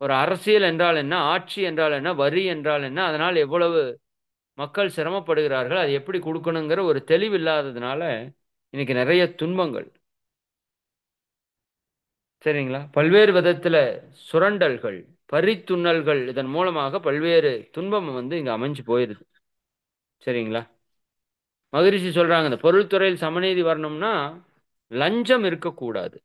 S1: ஒரு அரசியல் என்றால் என்ன, ஆட்சி என்றால் என்ன, வரி என்றால் என்ன, அதனால் எவ்வளவு மக்கள் சிரமப்படுகிறார்கள், அது எப்படி கொடுக்கணுங்கிற ஒரு தெளிவு இல்லாததுனால இன்னைக்கு நிறைய துன்பங்கள். சரிங்களா? பல்வேறு விதத்துல சுரண்டல்கள், பறித்துண்ணல்கள், இதன் மூலமாக பல்வேறு துன்பம் வந்து இங்க அமைஞ்சு போயிருது. சரிங்களா? மகரிஷி சொல்றாங்க இந்த பொருள்துறையில் சமநீதி வரணும்னா லஞ்சம் இருக்கக்கூடாது.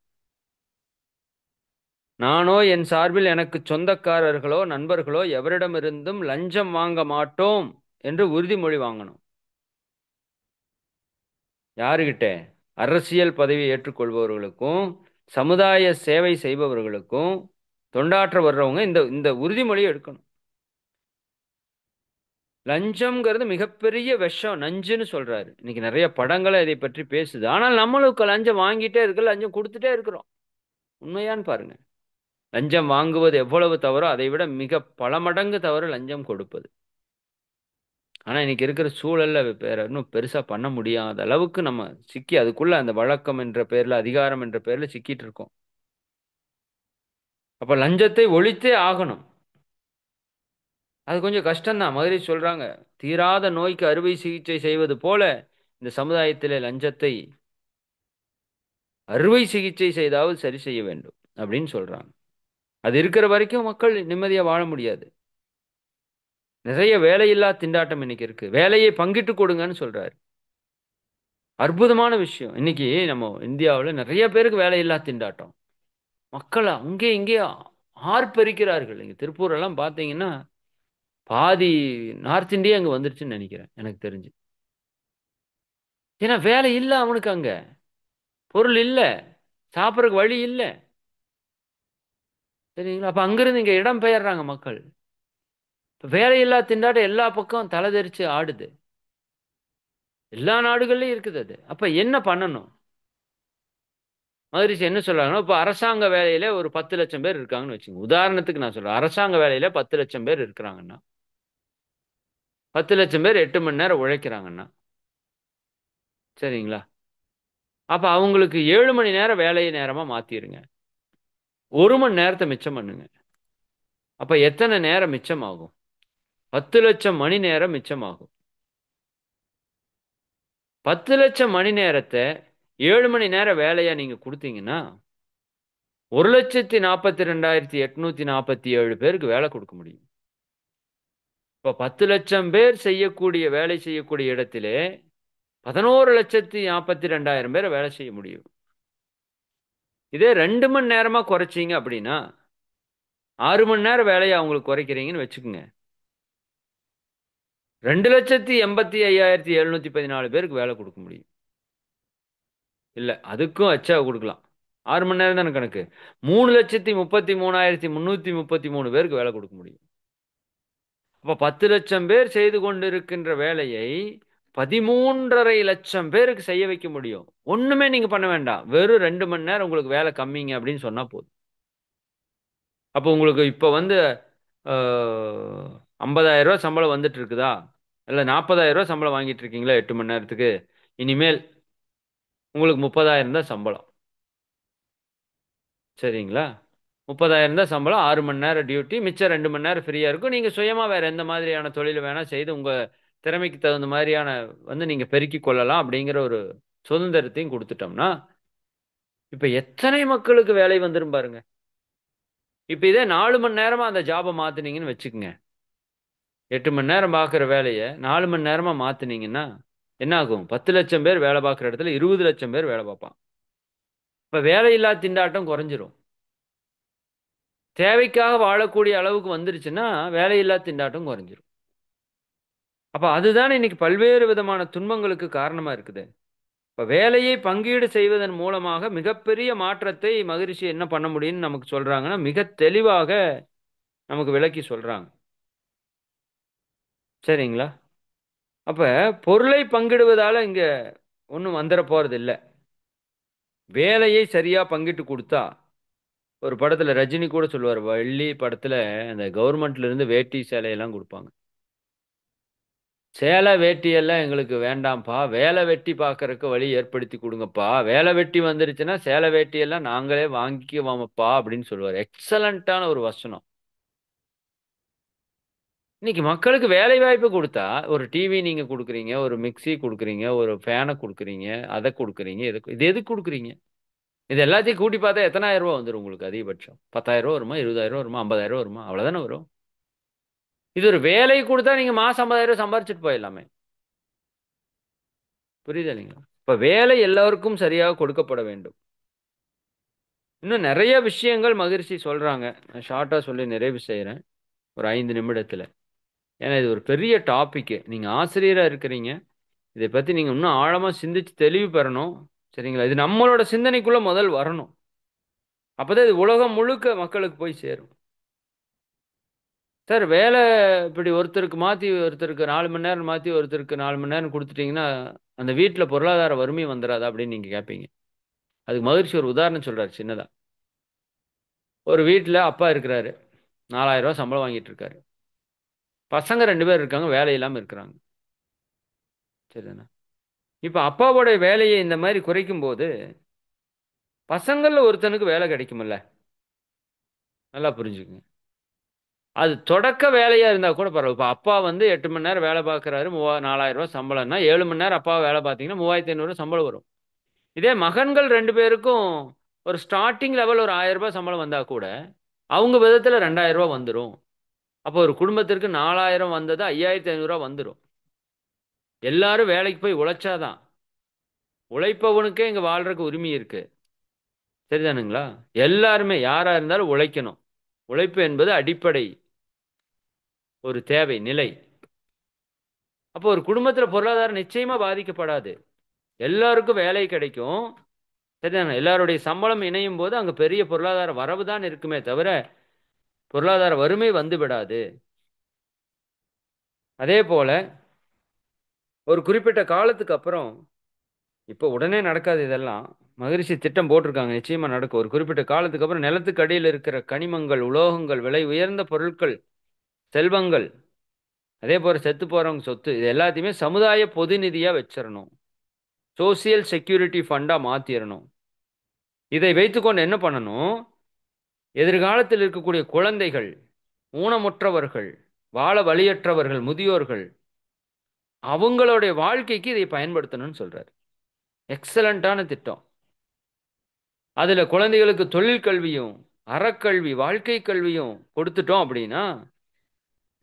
S1: நானோ என் சார்பில் எனக்கு சொந்தக்காரர்களோ நண்பர்களோ எவரிடமிருந்தும் லஞ்சம் வாங்க மாட்டோம் என்று உறுதிமொழி வாங்கணும். யாருகிட்ட? அரசியல் பதவி ஏற்றுக்கொள்பவர்களுக்கும் சமுதாய சேவை செய்பவர்களுக்கும் தொண்டாற்ற வர்றவங்க இந்த இந்த உறுதிமொழியை எடுக்கணும். லஞ்சம்ங்கிறது மிகப்பெரிய விஷம், நஞ்சுன்னு சொல்றாரு. இன்னைக்கு நிறைய படங்களை இதை பற்றி பேசுது. ஆனால் நம்மளுக்கு லஞ்சம் வாங்கிட்டே இருக்கு, லஞ்சம் கொடுத்துட்டே இருக்கிறோம். உண்மையான்னு பாருங்க. லஞ்சம் வாங்குவது எவ்வளவு தவறோ அதை விட மிக பல மடங்கு தவறு லஞ்சம் கொடுப்பது. ஆனா இன்னைக்கு இருக்கிற சூழல்ல வேற இன்னும் பெருசா பண்ண முடியாத அளவுக்கு நம்ம சிக்கி அதுக்குள்ள அந்த வழக்கம் என்ற பேர்ல, அதிகாரம் என்ற பேர்ல சிக்கிட்டு இருக்கோம். அப்ப லஞ்சத்தை ஒழித்தே ஆகணும். அது கொஞ்சம் கஷ்டம் தான். மதுரை சொல்றாங்க. தீராத நோய்க்கு அறுவை சிகிச்சை செய்வது போல, இந்த சமுதாயத்திலே லஞ்சத்தை அறுவை சிகிச்சை செய்தாவது சரி செய்ய வேண்டும். அப்படின்னு சொல்றாங்க. அது இருக்கிற வரைக்கும் மக்கள் நிம்மதியா வாழ முடியாது. நிறைய வேலையில்லா திண்டாட்டம் இன்னைக்கு இருக்கு. வேலையை பங்கிட்டு கொடுங்கன்னு சொல்றாரு. அற்புதமான விஷயம். இன்னைக்கு நம்ம இந்தியாவுல நிறைய பேருக்கு வேலையில்லா திண்டாட்டம். மக்கள் அங்கே இங்கே ஆர்ப்பரிக்கிறார்கள். இங்க திருப்பூர் எல்லாம் பார்த்தீங்கன்னா, பாதி நார்த் இந்தியா அங்க வந்துருச்சுன்னு நெனைக்கிறேன். எனக்கு தெரிஞ்சு. ஏன்னா வேலை இல்ல அவனுக்கு அங்க. பொருள் இல்ல. சாப்பிடறக்கு வழி இல்ல. சரிங்களா? அப்ப அங்கிருந்து இங்க இடம் பெயர்றாங்க மக்கள். இப்ப வேலையில்லா திண்டாட்டம் எல்லா பக்கம் தலைதெறிச்சு ஆடுது. எல்லா நாடுகள்லயும் இருக்குது அது. அப்ப என்ன பண்ணணும்? மகரிஷி என்ன சொல்றாங்கன்னா, இப்ப அரசாங்க வேலையில ஒரு 10,00,000 பேர் இருக்காங்கன்னு வச்சுக்கங்க. உதாரணத்துக்கு நான் சொல்றேன். அரசாங்க வேலையில 10,00,000 பேர் இருக்கிறாங்கன்னா, 10,00,000 பேர் 8 மணி நேரம் உழைக்கிறாங்கன்னா, சரிங்களா? அப்ப அவங்களுக்கு 7 மணி நேரம் வேலை நேரமா மாத்திருங்க. 1 மணி நேரத்த மிச்சம் பண்ணுங்க. அப்ப எத்தன நேரம் மிச்சமாகும்? 10,00,000 மணி நேரம் மிச்சமாகும். 10,00,000 மணி நேரத்த 7 மணி நேரம் வேலையா நீங்க குடுத்தீங்கன்னா, 1,42,847 பேருக்கு வேலை குடுக்க முடியும். இப்ப 10,00,000 பேர் செய்யக்கூடிய வேலை செய்யக்கூடிய இடத்திலே 11,42,000 பேர வேலை செய்ய முடியும். இதே 2 மணி நேரமா குறைச்சீங்க அப்படின்னா, 6 மணி நேரம் வேலைய அவங்களுக்கு குறைக்கிறீங்கன்னு வச்சுக்கங்க. 2,85,714 பேருக்கு வேலை குடுக்க முடியும். இல்ல, அதுக்கும் எச்சா குடுக்கலாம். 6 மணி நேரம் தானே கணக்கு. 3,33,333 பேருக்கு வேலை குடுக்க முடியும். அப்ப 10,00,000 பேர் செய்து கொண்டிருக்கின்ற வேலையை 13,500,000 பேருக்கு செய்ய வைக்க முடியும். ஒண்ணுமே நீங்க பண்ண வேண்டாம். வெறும் 2 மணி நேரம் உங்களுக்கு வேலை கம்மிங்க அப்படின்னு சொன்னா போதும். அப்போ உங்களுக்கு இப்ப வந்து ஆ, 50,000 ரூபாய் சம்பளம் வந்துட்டு இருக்குதா? இல்ல 40,000 ரூபாய் சம்பளம் வாங்கிட்டு இருக்கீங்களா 8 மணி நேரத்துக்கு? இனிமேல் உங்களுக்கு 30,000 தான் சம்பளம். சரிங்களா? 30,000 தான் சம்பளம். 6 மணி நேரம் டியூட்டி. மிச்சம் 2 மணி நேரம் ஃப்ரீயா இருக்கும். நீங்க சுயமா வேற எந்த மாதிரியான தொழில் வேணா செய்து உங்க திறமைக்கு தகுந்த மாதிரியான வந்து நீங்க பெருக்கிக் கொள்ளலாம் அப்படிங்கிற ஒரு சுதந்திரத்தையும் குடுத்துட்டோம்னா, இப்ப எத்தனை மக்களுக்கு வேலை வந்துரும் பாருங்க. இப்ப இதே 4 மணி நேரமா அந்த ஜாப மாத்துனீங்கன்னு வச்சுக்கங்க. 8 மணி நேரம் பார்க்குற வேலைய 4 மணி நேரமா மாத்துனீங்கன்னா, என்ன ஆகும்? 10,00,000 பேர் வேலை பார்க்குற இடத்துல 20,00,000 பேர் வேலை பார்ப்பான். இப்ப வேலையில்லா திண்டாட்டம் குறைஞ்சிரும். தேவைக்காக வாழக்கூடிய அளவுக்கு வந்துருச்சுன்னா, வேலையில்லா திண்டாட்டம் குறைஞ்சிரும். அப்ப அதுதானே இன்னைக்கு பல்வேறு விதமான துன்பங்களுக்கு காரணமா இருக்குது. இப்ப வேலையை பங்கீடு செய்வதன் மூலமாக மிகப்பெரிய மாற்றத்தை மகரிஷி என்ன பண்ண முடியும்னு நமக்கு சொல்றாங்கன்னா, மிக தெளிவாக நமக்கு விளக்கி சொல்றாங்க. சரிங்களா? அப்ப பொருளை பங்கிடுவதால இங்க ஒண்ணும் வந்துற போறதில்ல. வேலையை சரியா பங்கிட்டு குடுத்தா, ஒரு படத்துல ரஜினி கூட சொல்லுவாரு. வள்ளி படத்துல அந்த கவர்மெண்ட்ல இருந்து வேட்டி, சேலையெல்லாம் குடுப்பாங்க. சேலை, வேட்டி எல்லாம் எங்களுக்கு வேண்டாம்ப்பா. வேலை வெட்டி பார்க்கறக்கு வழி ஏற்படுத்தி குடுங்கப்பா. வேலை வெட்டி வந்துருச்சுன்னா, சேலை, வேட்டி எல்லாம் நாங்களே வாங்கிக்குவோமப்பா அப்படின்னு சொல்லுவாரு. எக்ஸலன்ட்டான ஒரு வசனம். இன்னைக்கு மக்களுக்கு வேலை வாய்ப்பு குடுத்தா, ஒரு டிவி நீங்க குடுக்குறீங்க, ஒரு மிக்ஸி குடுக்குறீங்க, ஒரு ஃபேன குடுக்குறீங்க, அத குடுக்குறீங்க, இது எதுக்கு குடுக்குறீங்க? இது எல்லாத்தையும் கூட்டி பார்த்தா எத்தனாயிரம் ரூவா வந்துரும் உங்களுக்கு அதிகபட்சம்? 10,000 வருமா? 20,000 வருமா? 50,000 வருமா? அவ்வளவுதானே வரும். இது ஒரு வேலை குடுத்தா நீங்க மாசம் 50,000 சம்பாரிச்சுட்டு போயிடலாமே. புரியுதா இல்லைங்களா? இப்ப வேலை எல்லாருக்கும் சரியாக கொடுக்கப்பட வேண்டும். இன்னும் நெறைய விஷயங்கள் மகிழ்ச்சி சொல்றாங்க. நான் ஷார்ட்டா சொல்லி நிறைவு செய்றேன். ஒரு 5 நிமிடத்துல. ஏன்னா இது ஒரு பெரிய டாபிக். நீங்க ஆசிரியரா இருக்கிறீங்க. இத பத்தி நீங்க இன்னும் ஆழமா சிந்திச்சு தெளிவு பெறணும். சரிங்களா? இது நம்மளோட சிந்தனைக்குள்ள முதல் வரணும். அப்பதான் இது உலகம் முழுக்க மக்களுக்கு போய் சேரும். சார் வேலை இப்படி ஒருத்தருக்கு மாத்தி ஒருத்தருக்கு 4 மணி நேரம் மாத்தி ஒருத்தருக்கு 4 மணி நேரம் குடுத்துட்டீங்கன்னா, அந்த வீட்ல பொருளாதார வறுமை வந்துராதா? அப்படின்னு நீங்க கேட்பீங்க. அதுக்கு மகிழ்ச்சி ஒரு உதாரணம் சொல்றாரு சின்னதா. ஒரு வீட்ல அப்பா இருக்கிறாரு. ரூ. 4,000 சம்பளம் வாங்கிட்டு இருக்காரு. பசங்க 2 பேர் இருக்காங்க. வேலை இல்லாம இருக்கிறாங்க. சரிதானே? இப்ப அப்பாவோட வேலையை இந்த மாதிரி குறைக்கும் போது பசங்கள்ல ஒருத்தனுக்கு வேலை கிடைக்கும்ல. நல்லா புரிஞ்சுக்குங்க. அது தொடக்க வேலையா இருந்தா கூட பரவாயில்ல. இப்ப அப்பா வந்து 8 மணி நேரம் வேலை பார்க்குறாரு. 4000 ரூபாய் சம்பளம்னா 7 மணி நேரம் அப்பா வேலை பார்த்தீங்கன்னா 3500 சம்பளம் வரும். இதே மகன்கள் 2 பேருக்கும் ஒரு ஸ்டார்ட்டிங் லெவல் ஒரு 1000 ரூபாய் சம்பளம் வந்தா கூட அவங்க விதத்துல 2000 ரூபாய் வந்துரும். அப்போ ஒரு குடும்பத்திற்கு 4000 வந்தது 5500 ரூபாய் வந்துரும். எல்லாரும் வேலைக்கு போய் உழைச்சாதான். உழைப்பவனுக்கே இங்க வாழ்றதுக்கு உரிமை இருக்கு. சரிதானுங்களா? எல்லாருமே யாரா இருந்தாலும் உழைக்கணும். உழைப்பு என்பது அடிப்படை ஒரு தேவை நிலை. அப்போ ஒரு குடும்பத்துல பொருளாதாரம் நிச்சயமா பாதிக்கப்படாது. எல்லாருக்கும் வேலை கிடைக்கும். சரிதானே? எல்லாருடைய சம்பளம் இணையும் போது அங்க பெரிய பொருளாதார வரவு தான் இருக்குமே தவிர பொருளாதார வறுமை வந்து விடாது. அதே போல ஒரு குறிப்பிட்ட காலத்துக்கு அப்புறம், இப்ப உடனே நடக்காது இதெல்லாம். மகரிஷி திட்டம் போட்டிருக்காங்க. நிச்சயமா நடக்கும். ஒரு குறிப்பிட்ட காலத்துக்கு அப்புறம் நிலத்துக்கு அடியில் இருக்கிற கனிமங்கள், உலோகங்கள், விலை உயர்ந்த பொருட்கள், செல்வங்கள், அதே போல செத்து போறவங்க சொத்து இது எல்லாத்தையுமே சமுதாய பொது நிதியா வச்சிரணும். Social security ஃபண்டா மாத்திரணும். இதை வைத்துக்கொண்டு என்ன பண்ணணும்? எதிர்காலத்தில் இருக்கக்கூடிய குழந்தைகள், ஊனமுற்றவர்கள், வாழ வழியற்றவர்கள், முதியோர்கள், அவங்களுடைய வாழ்க்கைக்கு இதை பயன்படுத்தணும்னு சொல்றாரு. எக்ஸலண்டான திட்டம். அதுல குழந்தைகளுக்கு தொழில் கல்வியும், அறக்கல்வி, வாழ்க்கை கல்வியும் கொடுத்துட்டோம் அப்படின்னா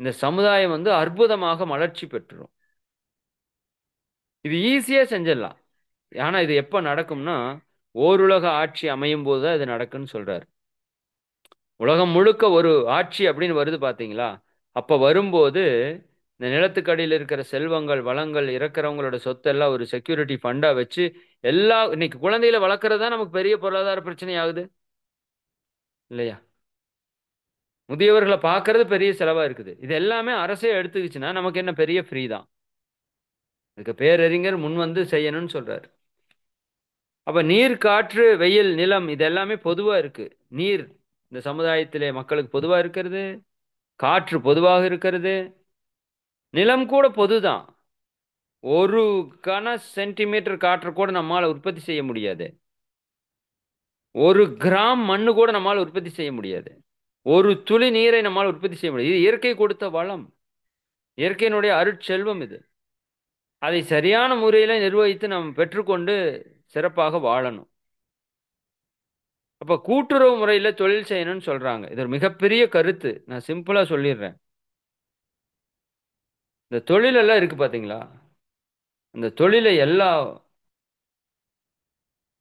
S1: இந்த சமுதாயம் வந்து அற்புதமாக மலர்ச்சி பெற்றுரும். இது ஈஸியா செஞ்சிடலாம். ஆனா இது எப்ப நடக்கும்னா ஓருலக ஆட்சி அமையும் போது தான் இது நடக்குன்னு சொல்றாரு. உலகம் முழுக்க ஒரு ஆட்சி அப்படின்னு வருது பாத்தீங்களா? அப்ப வரும்போது இந்த நிலத்துக்கடியில் இருக்கிற செல்வங்கள், வளங்கள், இறக்குறவங்களோட சொத்தெல்லாம் ஒரு செக்யூரிட்டி ஃபண்டா வச்சு இன்னைக்கு குழந்தைகளை வளர்க்கறது தான் நமக்கு பெரிய பொருளாதார பிரச்சனை ஆகுது இல்லையா? முதியவர்களை பார்க்கறது பெரிய செலவா இருக்குது. இது எல்லாமே அரசே எடுத்துக்கிச்சுன்னா நமக்கு என்ன பெரிய ஃப்ரீ தான். அதுக்கு பேரறிஞர் முன் வந்து செய்யணும்னு சொல்றாரு. அப்ப நீர், காற்று, வெயில், நிலம் இது எல்லாமே பொதுவா இருக்கு. நீர் இந்த சமுதாயத்திலே மக்களுக்கு பொதுவா இருக்கிறது. காற்று பொதுவாக இருக்கிறது. நிலம் கூட பொதுதான். ஒரு கன சென்டிமீட்டர் காற்று கூட நம்மால உற்பத்தி செய்ய முடியாது. ஒரு கிராம் மண்ணு கூட நம்மால உற்பத்தி செய்ய முடியாது. ஒரு துளி நீரை நம்மால் உற்பத்தி செய்ய முடியாது. இது இயற்கை கொடுத்த வளம். இயற்கையினுடைய அருட்செல்வம் இது. அதை சரியான முறையில நிர்வகித்து நாம் பெற்றுக்கொண்டு சிறப்பாக வாழணும். அப்ப கூட்டுறவு முறையில தொழில் செய்யணும்னு சொல்றாங்க. இது ஒரு மிகப்பெரிய கருத்து. நான் சிம்பிளா சொல்லிடுறேன். இந்த தொழில் எல்லாம் இருக்கு பாத்தீங்களா? அந்த தொழிலை எல்லாம்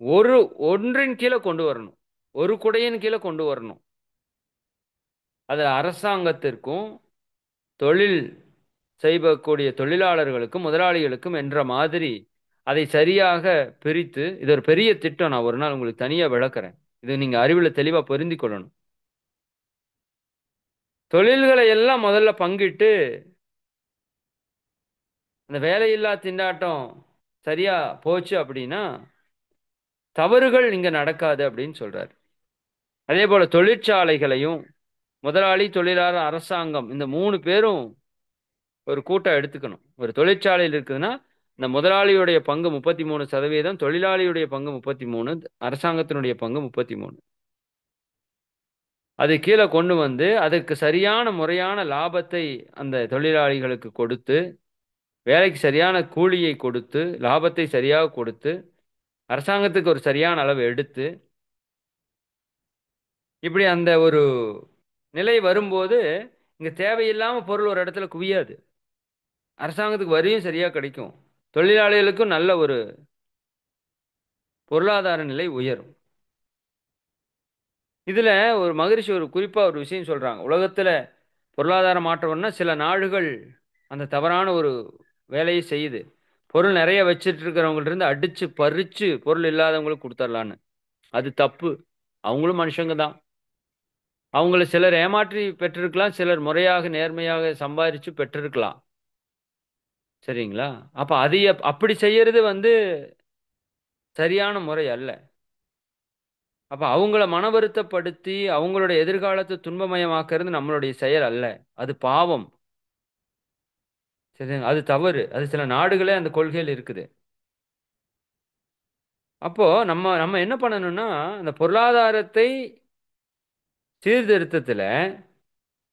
S1: ஒரு ஒன்றின் கீழே கொண்டு வரணும். ஒரு குடையின் கீழே கொண்டு வரணும். அது அரசாங்கத்திற்கும் தொழில் செய்யக்கூடிய தொழிலாளர்களுக்கும் முதலாளிகளுக்கும் என்ற மாதிரி அதை சரியாக பிரித்து இது ஒரு பெரிய திட்டம். நான் ஒரு நாள் உங்களுக்கு தனியா விளக்குறேன். இது நீங்க அறிவுல தெளிவா பொருந்திக் கொள்ளணும். தொழில்களை எல்லாம் முதல்ல பங்கிட்டு அந்த வேலையில்லா திண்டாட்டம் சரியா போச்சு அப்படின்னா தவறுகள் இங்க நடக்காது அப்படின்னு சொல்றாரு. அதே போல தொழிற்சாலைகளையும் முதலாளி, தொழிலாளர், அரசாங்கம் இந்த 3 பேரும் ஒரு கூட்டம் எடுத்துக்கணும். ஒரு தொழிற்சாலையில் இருக்குதுன்னா இந்த முதலாளியுடைய பங்கு 33%, தொழிலாளியுடைய பங்கு 33%, அரசாங்கத்தினுடைய பங்கு 33%. அது கீழே கொண்டு வந்து அதற்கு சரியான முறையான லாபத்தை அந்த தொழிலாளிகளுக்கு கொடுத்து வேலைக்கு சரியான கூலியை கொடுத்து லாபத்தை சரியாக கொடுத்து அரசாங்கத்துக்கு ஒரு சரியான அளவு எடுத்து இப்படி அந்த ஒரு நிலை வரும்போது இங்க தேவையில்லாம பொருள் ஒரு இடத்துல குவியாது. அரசாங்கத்துக்கு வரியும் சரியா கிடைக்கும். தொழிலாளிகளுக்கும் நல்ல ஒரு பொருளாதார நிலை உயரும். இதுல ஒரு மகரிஷி ஒரு குறிப்பா ஒரு விஷயம் சொல்றாங்க. உலகத்துல பொருளாதார மாற்றம்னா சில நாடுகள் அந்த தவறான ஒரு வேலையை செய்யுது. பொருள் நிறைய வச்சிட்டு இருக்கிறவங்கள்ட்ட இருந்து அடிச்சு பறிச்சு பொருள் இல்லாதவங்களுக்கு கொடுத்துடலான்னு. அது தப்பு. அவங்களும் மனுஷங்க தான். அவங்கள சிலர் ஏமாற்றி பெற்றிருக்கலாம். சிலர் முறையாக நேர்மையாக சம்பாதிச்சு பெற்றிருக்கலாம். சரிங்களா? அப்ப அது அப்படி செய்யறது வந்து சரியான முறை அல்ல. அப்ப அவங்கள மன வருத்தப்படுத்தி அவங்களுடைய எதிர்காலத்தை துன்பமயமாக்குறது நம்மளுடைய செயல் அல்ல. அது பாவம். சரி, அது தவறு. அது சில நாடுகளே அந்த கொள்கையில் இருக்குது. அப்போ நம்ம நம்ம என்ன பண்ணணும்னா, அந்த பொருளாதாரத்தை சீர்திருத்தத்துல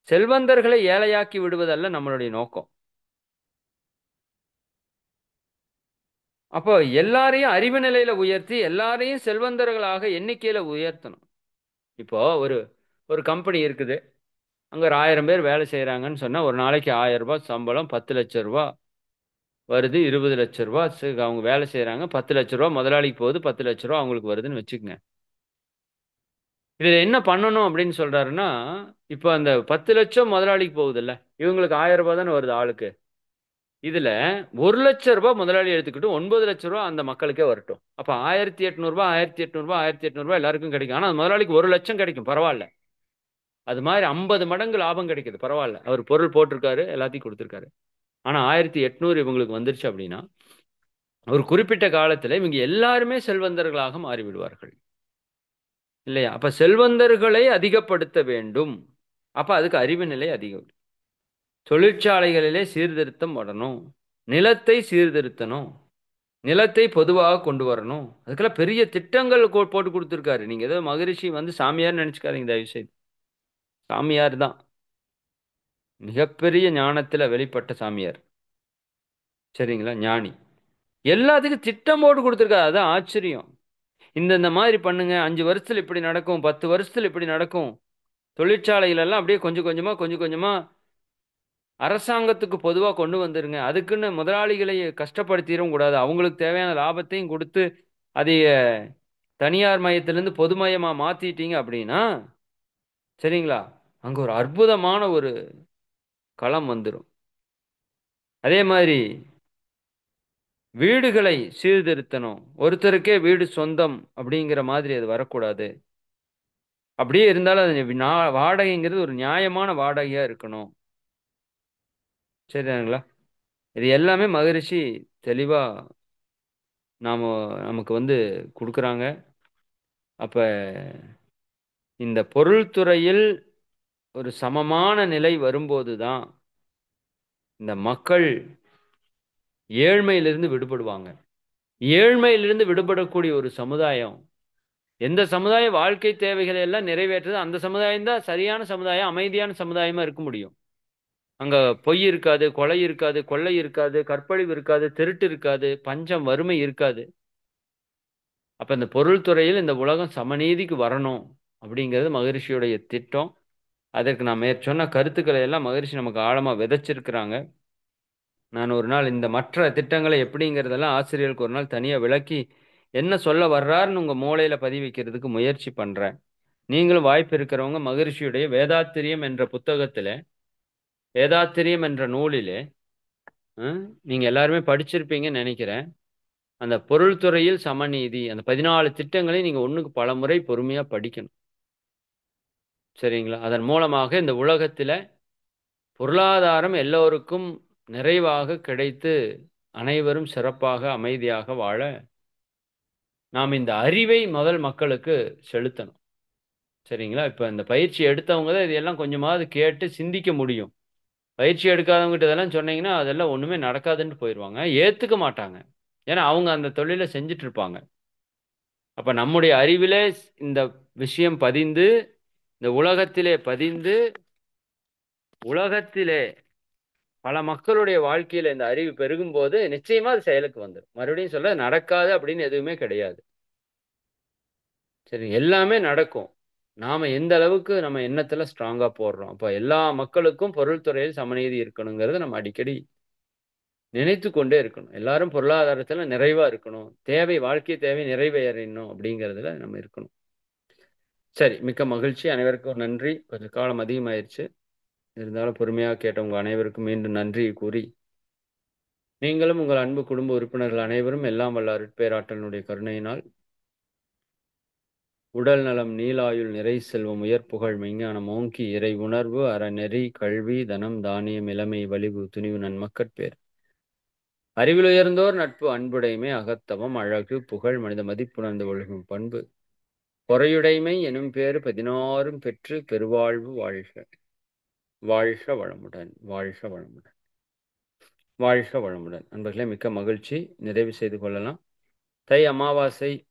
S1: செல்வந்தர்களை ஏழையாக்கி விடுவதல்ல நம்மளுடைய நோக்கம். அப்போ எல்லாரையும் அறிவு நிலையில உயர்த்தி எல்லாரையும் செல்வந்தர்களாக எண்ணிக்கையில உயர்த்தணும். இப்போ ஒரு ஒரு கம்பெனி இருக்குது. அங்க ஒரு 1000 பேர் வேலை செய்றாங்கன்னு சொன்னா, ஒரு நாளைக்கு ரூ. 1000 சம்பளம், ரூ. 10,00,000 வருது, ரூ. 20,00,000 அவங்க வேலை செய்றாங்க. ரூ. 10,00,000 முதலாளிக்கு போகுது, ரூ. 10,00,000 அவங்களுக்கு வருதுன்னு வச்சுக்கங்க. இதுல என்ன பண்ணணும் அப்படின்னு சொல்றாருன்னா, இப்ப அந்த 10,00,000 முதலாளிக்கு போகுதுல்ல, இவங்களுக்கு ரூ. 1000 தானே வருது ஆளுக்கு. இதுல ரூ. 1,00,000 முதலாளி எடுத்துக்கிட்டு ரூ. 9,00,000 அந்த மக்களுக்கே வரட்டும். அப்ப ரூ. 1,800 ரூ. 1,800 ரூ. 1,800 எல்லாருக்கும் கிடைக்கும். ஆனா முதலாளிக்கு 1,00,000 கிடைக்கும். பரவால்ல. அது மாதிரி 50 மடங்கு லாபம் கிடைக்குது. பரவால்ல. அவர் பொருள் போட்டிருக்காரு, எல்லாத்தையும் குடுத்திருக்காரு. ஆனா 1,800 இவங்களுக்கு வந்துருச்சு அப்படின்னா, ஒரு குறிப்பிட்ட காலத்துல இவங்க எல்லாருமே செல்வந்தர்களாக மாறிவிடுவார்கள். இல்லையா? அப்ப செல்வந்தர்களை அதிகப்படுத்த வேண்டும். அப்ப அதுக்கு அறிவு நிலை அதிகம். தொழிற்சாலைகளிலே சீர்திருத்தம் வரணும். நிலத்தை சீர்திருத்தணும். நிலத்தை பொதுவாக கொண்டு வரணும். அதுக்கெல்லாம் பெரிய திட்டங்கள் போட்டு குடுத்திருக்காரு. நீங்க ஏதோ மகரிஷி வந்து சாமியார்ன்னு நெனச்சுக்காதீங்க தயவு செய்து. சாமியார் தான். மிகப்பெரிய ஞானத்துல வெளிப்பட்ட சாமியார். சரிங்களா? ஞானி. எல்லாத்துக்கும் திட்டம் போட்டு குடுத்திருக்காரு. அதான் ஆச்சரியம். இந்த மாதிரி பண்ணுங்க. 5 வருஷத்துல இப்படி நடக்கும். 10 வருஷத்துல இப்படி நடக்கும். தொழிற்சாலைகள் எல்லாம் அப்படியே கொஞ்சம் கொஞ்சமா, கொஞ்சம் கொஞ்சமா அரசாங்கத்துக்கு பொதுவா கொண்டு வந்துருங்க. அதுக்குன்னு முதலாளிகளை கஷ்டப்படுத்திறவும் கூடாது. அவங்களுக்கு தேவையான லாபத்தையும் குடுத்து, அதைய தனியார் மயத்திலிருந்து பொதுமயமா மாத்திட்டீங்க அப்படின்னா, சரிங்களா? அங்க ஒரு அற்புதமான ஒரு களம் வந்துரும். அதே மாதிரி வீடுகளை சீர்திருத்தணும். ஒருத்தருக்கே வீடு சொந்தம் அப்படிங்கிற மாதிரி அது வரக்கூடாது. அப்படியே இருந்தாலும் அது வாடகைங்கிறது ஒரு நியாயமான வாடகையா இருக்கணும். சரிதானுங்களா? இது எல்லாமே மகரிஷி தெளிவா நாம நமக்கு வந்து குடுக்குறாங்க. அப்ப இந்த பொருள் துறையில் ஒரு சமமான நிலை வரும்போது தான் இந்த மக்கள் ஏழ்மையிலிருந்து விடுபடுவாங்க. ஏழ்மையிலிருந்து விடுபடக்கூடிய ஒரு சமுதாயம், எந்த சமுதாயம் வாழ்க்கை தேவைகளை எல்லாம் நிறைவேற்றுதோ அந்த சமுதாயம் தான் சரியான சமுதாயம், அமைதியான சமுதாயமா இருக்க முடியும். அங்க பொய் இருக்காது, கொலை இருக்காது, கொள்ளை இருக்காது, கற்பழிவு இருக்காது, திருட்டு இருக்காது, பஞ்சம், வறுமை இருக்காது. அப்ப இந்த பொருள் துறையில் இந்த உலகம் சமநீதிக்கு வரணும் அப்படிங்கிறது மகரிஷியுடைய திட்டம். அதற்கு நான் மேற்சொன்ன கருத்துக்களை எல்லாம் மகரிஷி நமக்கு ஆழமா விதைச்சிருக்கிறாங்க. நான் ஒரு நாள் இந்த மற்ற திட்டங்களை எப்படிங்கிறதெல்லாம் ஆசிரியர்களுக்கு ஒரு நாள் தனியா விளக்கி, என்ன சொல்ல வர்றாருன்னு உங்க மூளையில பதிவிக்கிறதுக்கு முயற்சி பண்றேன். நீங்களும் வாய்ப்பு இருக்கிறவங்க மகரிஷியுடைய வேதாத்திரியம் என்ற புத்தகத்திலே, வேதாத்திரியம் என்ற நூலிலே, நீங்க எல்லாருமே படிச்சிருப்பீங்கன்னு நினைக்கிறேன். அந்த பொருள் துறையில் சமநீதி, அந்த 14 திட்டங்களையும் நீங்க ஒண்ணுக்கு பலமுறை பொறுமையா படிக்கணும். சரிங்களா? அதன் மூலமாக இந்த உலகத்தில பொருளாதாரம் எல்லோருக்கும் நிறைவாக கிடைத்து, அனைவரும் சிறப்பாக, அமைதியாக வாழ, நாம் இந்த அறிவை முதல் மக்களுக்கு செலுத்தணும். சரிங்களா? இப்ப இந்த பயிற்சி எடுத்தவங்க தான் இதையெல்லாம் கொஞ்சமாவது கேட்டு சிந்திக்க முடியும். பயிற்சி எடுக்காதவங்ககிட்ட இதெல்லாம் சொன்னீங்கன்னா, அதெல்லாம் ஒண்ணுமே நடக்காதுன்ட்டு போயிருவாங்க. ஏத்துக்க மாட்டாங்க. ஏன்னா, அவங்க அந்த தொழில செஞ்சுட்டு இருப்பாங்க. அப்ப நம்முடைய அறிவிலே இந்த விஷயம் பதிந்து, இந்த உலகத்திலே பதிந்து, உலகத்திலே பல மக்களுடைய வாழ்க்கையில இந்த அறிவு பெருகும்போது, நிச்சயமா அது செயலுக்கு வந்துரும். மறுபடியும் சொல்றேன், நடக்காது அப்படின்னு எதுவுமே கிடையாது. சரி, எல்லாமே நடக்கும். நாம எந்த அளவுக்கு நம்ம எண்ணத்துல ஸ்ட்ராங்கா போடுறோம். அப்ப எல்லா மக்களுக்கும் பொருள் துறையில் சமநீதி இருக்கணுங்கிறத நம்ம அடிக்கடி நினைத்துக் கொண்டே இருக்கணும். எல்லாரும் பொருளாதாரத்துல நிறைவா இருக்கணும். வாழ்க்கை தேவை நிறைவேறணும் அப்படிங்கிறதுல நம்ம இருக்கணும். சரி, மிக்க மகிழ்ச்சி. அனைவருக்கும் நன்றி. கொஞ்சம் காலம் அதிகமாயிருச்சு. இருந்தாலும் பொறுமையா கேட்ட உங்க அனைவருக்கும் மீண்டும் நன்றி கூறி, நீங்களும் உங்கள் அன்பு குடும்ப உறுப்பினர்கள் அனைவரும் எல்லாம் வல்ல அருட்பேராற்றலினுடைய கருணையினால் உடல் நலம், நீளாயுள், நிறை செல்வம், உயர் புகழ், மெஞ்ஞானம் ஓங்கி, இறை உணர்வு, அறநெறி, கல்வி, தனம், தானியம், இளமை, வலிவு, துணிவு, நன்மக்கட்பேர். அறிவில் உயர்ந்தோர் நட்பு, அன்புடைமை, அகத்தவம், அழகு, புகழ், மனித மதிப்புணர்ந்து ஒழுகும் பண்பு, பொறையுடைமை எனும் பேறு 16ம் பெற்று பெருவாழ்வு வாழ்க. வாழ்க வளமுடன். வாழ்க வளமுடன். வாழ்க வளமுடன். நண்பர்களே, மிக்க மகிழ்ச்சி. நிறைவு செய்து கொள்ளலாம். தை அமாவாசை